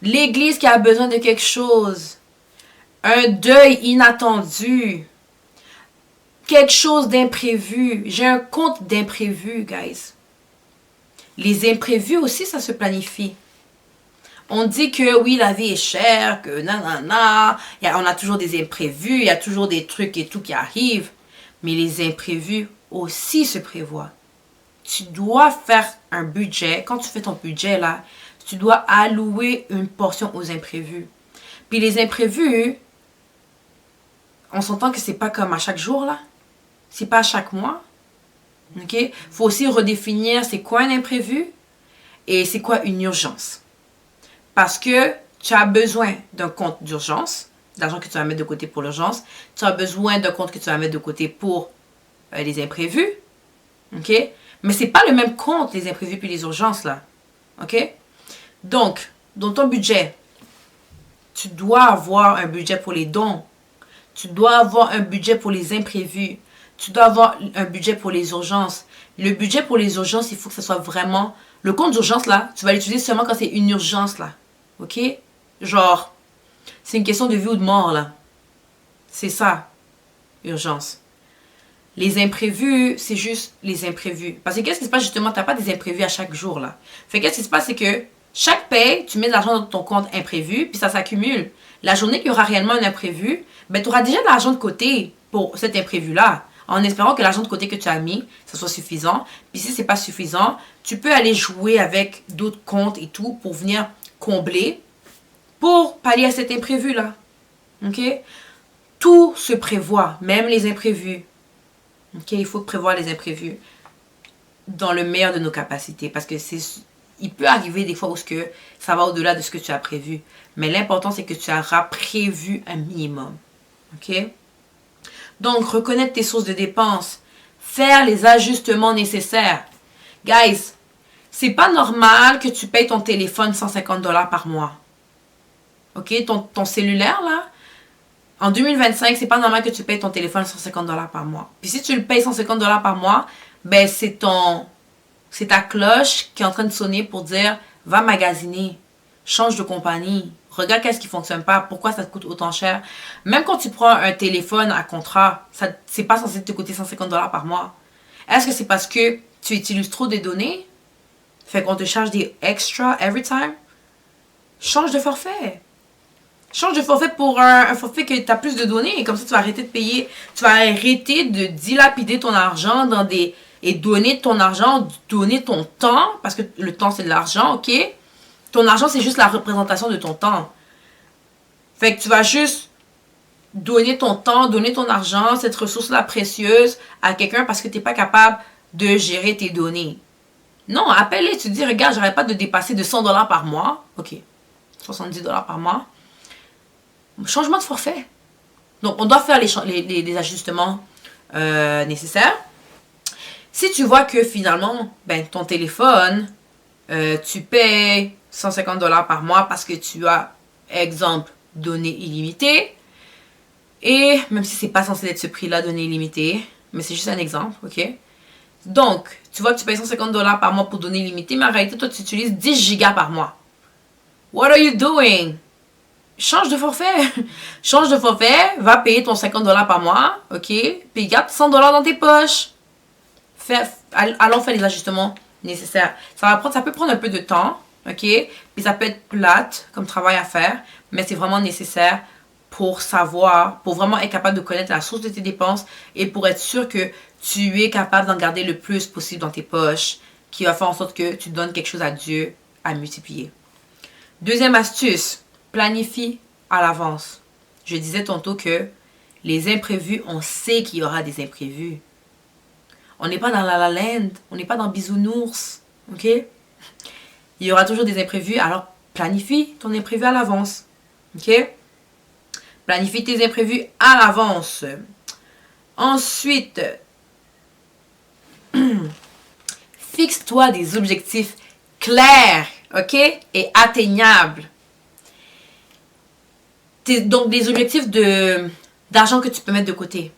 L'église qui a besoin de quelque chose. Un deuil inattendu. Quelque chose d'imprévu. J'ai un compte d'imprévu, guys. Les imprévus aussi, ça se planifie. On dit que oui, la vie est chère, que nanana, on a toujours des imprévus, il y a toujours des trucs et tout qui arrivent. Mais les imprévus aussi se prévoient. Tu dois faire un budget. Quand tu fais ton budget, là, tu dois allouer une portion aux imprévus. Puis les imprévus, on s'entend que c'est pas comme à chaque jour, là. C'est pas à chaque mois. OK? Faut aussi redéfinir c'est quoi un imprévu et c'est quoi une urgence. Parce que tu as besoin d'un compte d'urgence, d'argent que tu vas mettre de côté pour l'urgence. Tu as besoin d'un compte que tu vas mettre de côté pour les imprévus. OK? Mais c'est pas le même compte, les imprévus puis les urgences, là. OK? Donc, dans ton budget, tu dois avoir un budget pour les dons. Tu dois avoir un budget pour les imprévus. Tu dois avoir un budget pour les urgences. Le budget pour les urgences, il faut que ce soit vraiment... Le compte d'urgence, là, tu vas l'utiliser seulement quand c'est une urgence, là. OK? Genre, c'est une question de vie ou de mort, là. C'est ça, urgence. Les imprévus, c'est juste les imprévus. Parce que qu'est-ce qui se passe, justement, tu n'as pas des imprévus à chaque jour, là. Fait qu'est-ce qui se passe, c'est que chaque paye, tu mets de l'argent dans ton compte imprévu, puis ça s'accumule. La journée qu'il y aura réellement un imprévu, ben, tu auras déjà de l'argent de côté pour cet imprévu-là. En espérant que l'argent de côté que tu as mis, ça soit suffisant. Puis si ce n'est pas suffisant, tu peux aller jouer avec d'autres comptes et tout pour venir combler, pour pallier à cet imprévu-là. OK? Tout se prévoit, même les imprévus. OK? Il faut prévoir les imprévus dans le meilleur de nos capacités. Parce que il peut arriver des fois où ça va au-delà de ce que tu as prévu. Mais l'important, c'est que tu auras prévu un minimum. OK? Donc, reconnaître tes sources de dépenses. Faire les ajustements nécessaires. Guys, c'est pas normal que tu payes ton téléphone 150$ par mois. OK? Ton cellulaire, là, en 2025, c'est pas normal que tu payes ton téléphone 150$ par mois. Puis si tu le payes 150$ par mois, ben c'est ta cloche qui est en train de sonner pour dire, va magasiner, change de compagnie, regarde qu'est-ce qui fonctionne pas, pourquoi ça te coûte autant cher. Même quand tu prends un téléphone à contrat, c'est pas censé te coûter 150$ par mois. Est-ce que c'est parce que tu utilises trop de données? Fait qu'on te charge des extra every time? Change de forfait. Change de forfait pour un forfait que tu as plus de données. Et comme ça, tu vas arrêter de payer. Tu vas arrêter de dilapider ton argent et donner ton argent, donner ton temps. Parce que le temps, c'est de l'argent, OK? Ton argent, c'est juste la représentation de ton temps. Fait que tu vas juste donner ton temps, donner ton argent, cette ressource-là précieuse à quelqu'un parce que tu n'es pas capable de gérer tes données. Non, appelle-les, tu te dis, regarde, j'arrête pas de dépasser de 100$ par mois. OK, 70$ par mois. Changement de forfait. Donc, on doit faire les ajustements nécessaires. Si tu vois que finalement, ben, ton téléphone, tu payes 150 $ par mois parce que tu as, exemple, données illimitées. Et même si c'est pas censé être ce prix-là, données illimitées, mais c'est juste un exemple, ok? Donc, tu vois que tu payes 150 $ par mois pour données illimitées, mais en réalité, toi, tu utilises 10 gigas par mois. What are you doing? Change de forfait. Change de forfait, va payer ton 50 $ par mois, ok? Puis garde 100 $ dans tes poches. Allons faire les ajustements nécessaires. Ça peut prendre un peu de temps, ok? Puis ça peut être plate comme travail à faire, mais c'est vraiment nécessaire pour savoir, pour vraiment être capable de connaître la source de tes dépenses et pour être sûr que tu es capable d'en garder le plus possible dans tes poches, qui va faire en sorte que tu donnes quelque chose à Dieu à multiplier. Deuxième astuce, planifie à l'avance. Je disais tantôt que les imprévus, on sait qu'il y aura des imprévus. On n'est pas dans La La Land, on n'est pas dans Bisounours, ok? Il y aura toujours des imprévus, alors planifie ton imprévu à l'avance, ok? Planifie tes imprévus à l'avance. Ensuite, fixe-toi des objectifs clairs, ok? Et atteignables. Donc, des objectifs d'argent que tu peux mettre de côté.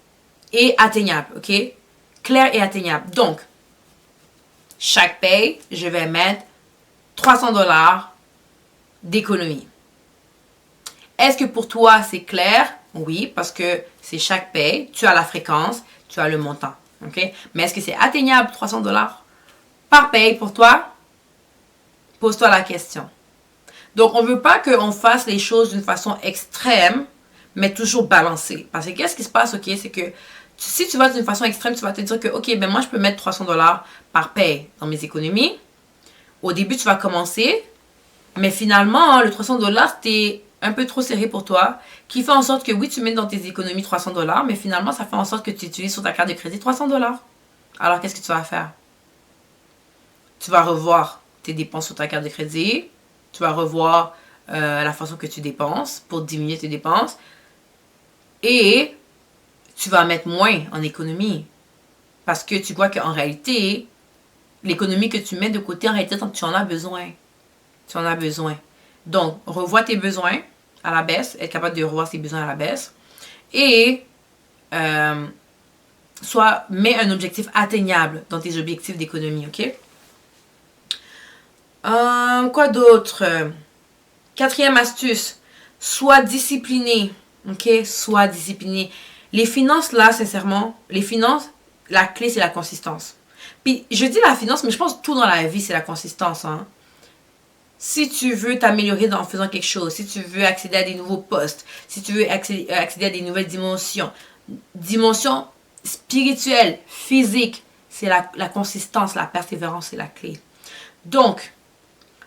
Et atteignables, ok? Clair et atteignable. Donc, chaque paye, je vais mettre 300 $ d'économie. Est-ce que pour toi, c'est clair? Oui, parce que c'est chaque paye. Tu as la fréquence, tu as le montant. Ok? Mais est-ce que c'est atteignable 300 $ par paye pour toi? Pose-toi la question. Donc, on ne veut pas qu'on fasse les choses d'une façon extrême, mais toujours balancée. Parce que qu'est-ce qui se passe, ok? C'est que si tu vas d'une façon extrême, tu vas te dire que, ok, ben moi, je peux mettre 300 $ par paye dans mes économies. Au début, tu vas commencer, mais finalement, le 300 $, c'est un peu trop serré pour toi, qui fait en sorte que, oui, tu mets dans tes économies 300 $, mais finalement, ça fait en sorte que tu utilises sur ta carte de crédit 300 $. Alors, qu'est-ce que tu vas faire? Tu vas revoir tes dépenses sur ta carte de crédit. Tu vas revoir la façon que tu dépenses pour diminuer tes dépenses. Et tu vas mettre moins en économie. Parce que tu vois qu'en réalité, l'économie que tu mets de côté, en réalité, tu en as besoin. Tu en as besoin. Donc, revois tes besoins à la baisse. Être capable de revoir tes besoins à la baisse. Et mets un objectif atteignable dans tes objectifs d'économie, ok? Quoi d'autre? Quatrième astuce, sois discipliné. Ok? Sois discipliné. Les finances, là, sincèrement, les finances, la clé, c'est la consistance. Puis, je dis la finance, mais je pense que tout dans la vie, c'est la consistance. Hein? Si tu veux t'améliorer en faisant quelque chose, si tu veux accéder à des nouveaux postes, si tu veux accéder à des nouvelles dimensions spirituelles, physiques, c'est la consistance, la persévérance, c'est la clé. Donc,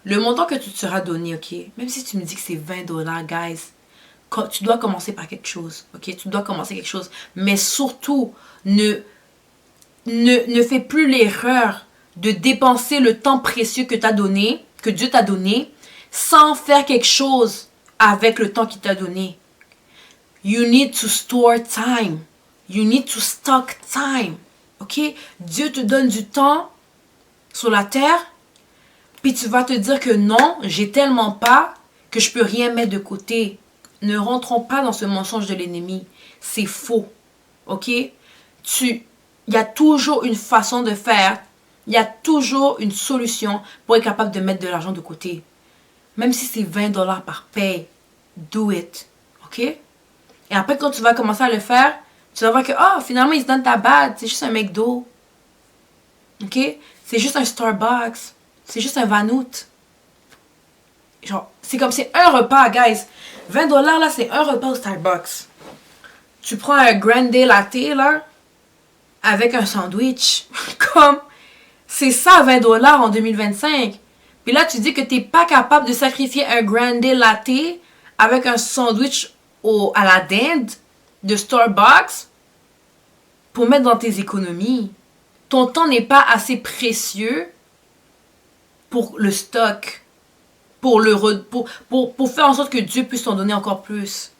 le montant que tu te seras donné, ok? Même si tu me dis que c'est 20 $, guys, tu dois commencer par quelque chose, ok? Tu dois commencer quelque chose. Mais surtout, ne fais plus l'erreur de dépenser le temps précieux que Dieu t'a donné, sans faire quelque chose avec le temps qu'il t'a donné. You need to store time. You need to stock time. Ok? Dieu te donne du temps sur la terre. Puis tu vas te dire que non, j'ai tellement pas que je peux rien mettre de côté. Ne rentrons pas dans ce mensonge de l'ennemi. C'est faux. Ok? Il y a toujours une façon de faire. Il y a toujours une solution pour être capable de mettre de l'argent de côté. Même si c'est 20 $ par paye, do it. Ok? Et après, quand tu vas commencer à le faire, tu vas voir que, finalement, il se donne ta bague. C'est juste un McDo. Ok? C'est juste un Starbucks. C'est juste un Vanout. Genre, c'est comme c'est un repas, guys. 20 $ là, c'est un repas au Starbucks. Tu prends un grande latte, là, avec un sandwich. Comme, c'est ça 20 $ en 2025. Puis là, tu dis que t'es pas capable de sacrifier un grande latte avec un sandwich à la dinde de Starbucks pour mettre dans tes économies. Ton temps n'est pas assez précieux pour le stock, pour faire en sorte que Dieu puisse t'en donner encore plus.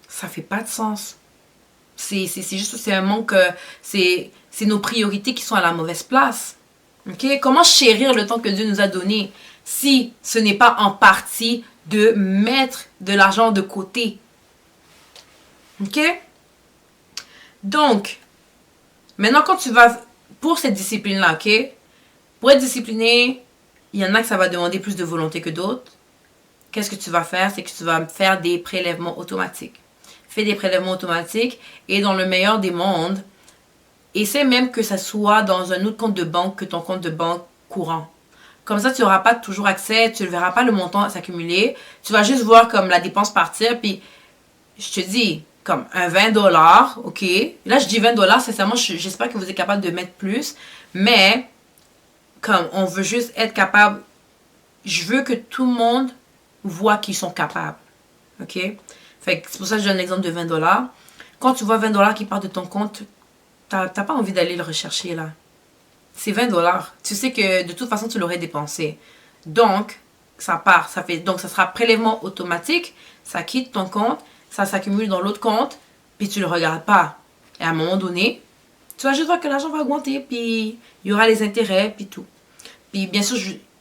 Ça fait pas de sens. C'est juste, c'est un manque, c'est nos priorités qui sont à la mauvaise place. Ok? Comment chérir le temps que Dieu nous a donné si ce n'est pas en partie de mettre de l'argent de côté? Ok? Donc, maintenant quand tu vas pour cette discipline-là, ok? Pour être discipliné, il y en a que ça va demander plus de volonté que d'autres. Qu'est-ce que tu vas faire? C'est que tu vas faire des prélèvements automatiques. Fais des prélèvements automatiques et dans le meilleur des mondes, essaie même que ça soit dans un autre compte de banque que ton compte de banque courant. Comme ça, tu n'auras pas toujours accès, tu ne verras pas le montant s'accumuler. Tu vas juste voir comme la dépense partir. Puis, je te dis, comme un 20$, ok? Là, je dis 20$, sincèrement, j'espère que vous êtes capable de mettre plus. Mais, comme on veut juste être capable, je veux que tout le monde voit qu'ils sont capables. Ok? Fait que c'est pour ça que je donne l'exemple de 20$. Quand tu vois 20$ qui part de ton compte, t'as pas envie d'aller le rechercher là. C'est 20$. Tu sais que de toute façon, tu l'aurais dépensé. Donc, ça part. Donc, ça sera prélèvement automatique. Ça quitte ton compte. Ça s'accumule dans l'autre compte. Puis, tu ne le regardes pas. Et à un moment donné, tu vas juste voir que l'argent va augmenter. Puis, il y aura les intérêts. Puis tout. Puis, bien sûr,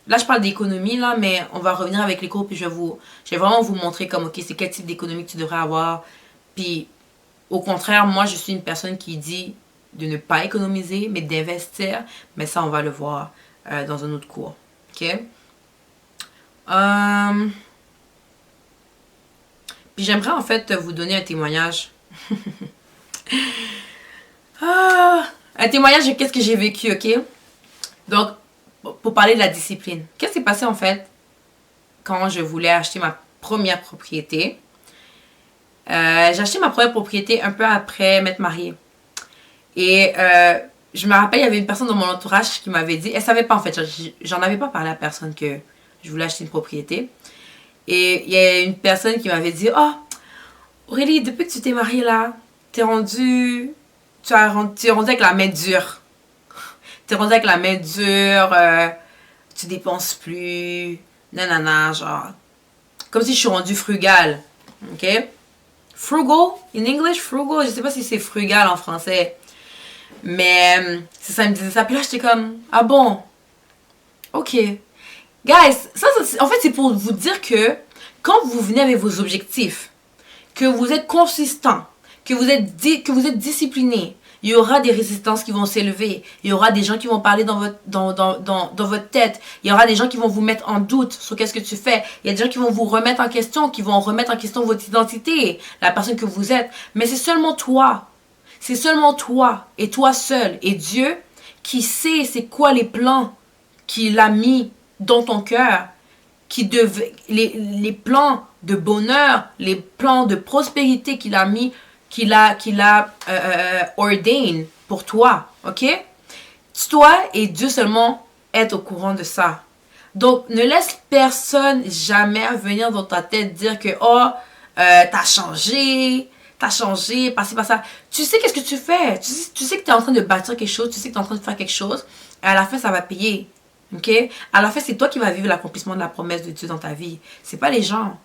là, je parle d'économie, là. Mais on va revenir avec les cours. Puis, je vais vraiment vous montrer comme, ok, c'est quel type d'économie que tu devrais avoir. Puis, au contraire, moi, je suis une personne qui dit de ne pas économiser, mais d'investir. Mais ça, on va le voir dans un autre cours. Ok? Puis j'aimerais en fait vous donner un témoignage. Un témoignage de qu'est-ce que j'ai vécu, ok? Donc, pour parler de la discipline. Qu'est-ce qui s'est passé en fait quand je voulais acheter ma première propriété? J'ai acheté ma première propriété un peu après m'être mariée. Et je me rappelle, il y avait une personne dans mon entourage qui m'avait dit, elle savait pas en fait, j'en avais pas parlé à personne que je voulais acheter une propriété. Et il y a une personne qui m'avait dit, oh, Aurélie, depuis que tu t'es mariée là, tu es rendu avec la main dure. Tu es rendu avec la main dure, tu dépenses plus, nanana, genre. Comme si je suis rendue frugale. Ok? Frugal, in English, frugal, je sais pas si c'est frugal en français. Mais c'est ça, il me disait ça. Puis là, j'étais comme, ah bon, ok. Guys, en fait, c'est pour vous dire que quand vous venez avec vos objectifs, que vous êtes consistant, que vous êtes discipliné, il y aura des résistances qui vont s'élever. Il y aura des gens qui vont parler dans votre tête. Il y aura des gens qui vont vous mettre en doute sur qu'est-ce que tu fais. Il y a des gens qui vont vous remettre en question, qui vont remettre en question votre identité, la personne que vous êtes. Mais c'est seulement toi. C'est seulement toi et toi seul et Dieu qui sait c'est quoi les plans qu'il a mis dans ton cœur, les plans de bonheur, les plans de prospérité qu'il a mis, qu'il a ordained pour toi, ok? Toi et Dieu seulement être au courant de ça. Donc, ne laisse personne jamais venir dans ta tête dire que, oh, t'as changé, passé par ça. Tu sais qu'est-ce que tu fais. Tu sais que tu es en train de bâtir quelque chose, tu sais que tu es en train de faire quelque chose, et à la fin, ça va payer. Ok? À la fin, c'est toi qui vas vivre l'accomplissement de la promesse de Dieu dans ta vie. C'est pas les gens.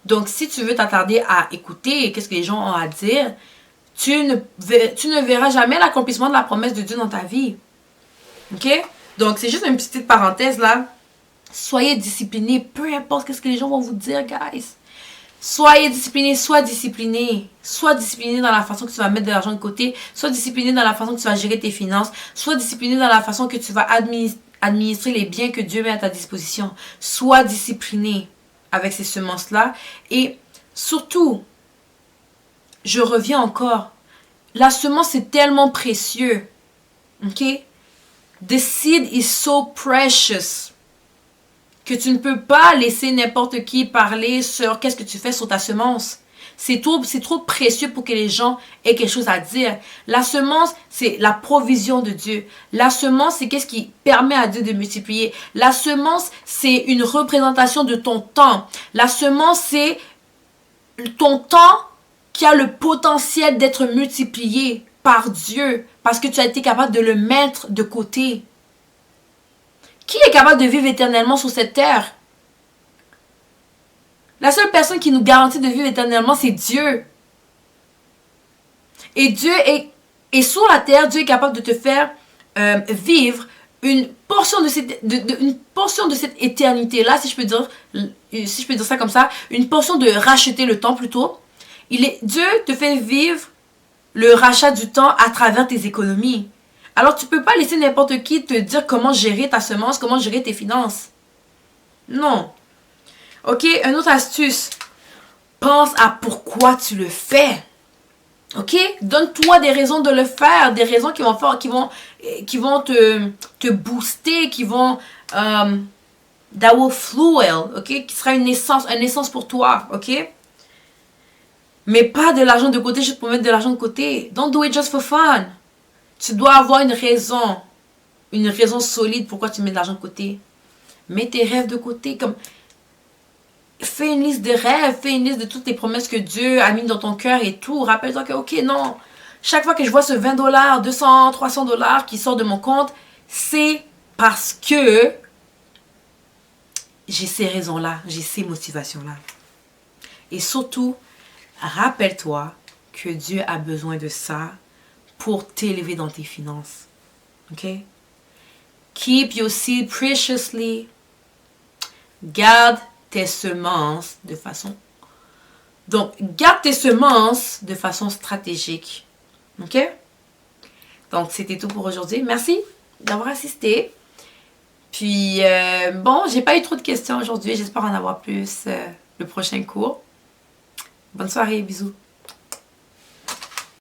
Donc, si tu veux t'attarder à écouter qu'est-ce que les gens ont à dire, tu ne verras jamais l'accomplissement de la promesse de Dieu dans ta vie. Ok? Donc, c'est juste une petite parenthèse là. Soyez disciplinés, peu importe ce que les gens vont vous dire, guys. Soyez disciplinés, sois discipliné. Sois discipliné dans la façon que tu vas mettre de l'argent de côté. Sois discipliné dans la façon que tu vas gérer tes finances. Sois discipliné dans la façon que tu vas administrer les biens que Dieu met à ta disposition. Sois discipliné avec ces semences-là. Et surtout, je reviens encore. La semence est tellement précieux. Ok? The seed is so precious que tu ne peux pas laisser n'importe qui parler sur qu'est-ce que tu fais sur ta semence. C'est trop précieux pour que les gens aient quelque chose à dire. La semence, c'est la provision de Dieu. La semence, c'est qu'est-ce qui permet à Dieu de multiplier. La semence, c'est une représentation de ton temps. La semence, c'est ton temps qui a le potentiel d'être multiplié par Dieu parce que tu as été capable de le mettre de côté. Qui est capable de vivre éternellement sur cette terre? La seule personne qui nous garantit de vivre éternellement, c'est Dieu. Et et sur la terre, Dieu est capable de te faire vivre une portion de cette éternité-là, si je peux dire ça comme ça, une portion de racheter le temps plutôt. Dieu te fait vivre le rachat du temps à travers tes économies. Alors tu peux pas laisser n'importe qui te dire comment gérer ta semence, comment gérer tes finances. Non. Ok, une autre astuce. Pense à pourquoi tu le fais. Ok, donne-toi des raisons de le faire, des raisons qui vont te booster, that will fuel, ok, qui sera une essence pour toi, ok. Mais pas de l'argent de côté juste pour mettre de l'argent de côté. Don't do it just for fun. Tu dois avoir une raison solide pourquoi tu mets de l'argent de côté. Mets tes rêves de côté, fais une liste de rêves, fais une liste de toutes les promesses que Dieu a mis dans ton cœur et tout. Rappelle-toi que, ok, non, chaque fois que je vois ce 20 $, 200, 300 $ qui sort de mon compte, c'est parce que j'ai ces raisons-là, j'ai ces motivations-là. Et surtout, rappelle-toi que Dieu a besoin de ça pour t'élever dans tes finances. Ok? Keep your seed preciously. Garde tes semences de façon... Donc, garde tes semences de façon stratégique. Ok? Donc, c'était tout pour aujourd'hui. Merci d'avoir assisté. Puis, bon, j'ai pas eu trop de questions aujourd'hui. J'espère en avoir plus le prochain cours. Bonne soirée, bisous.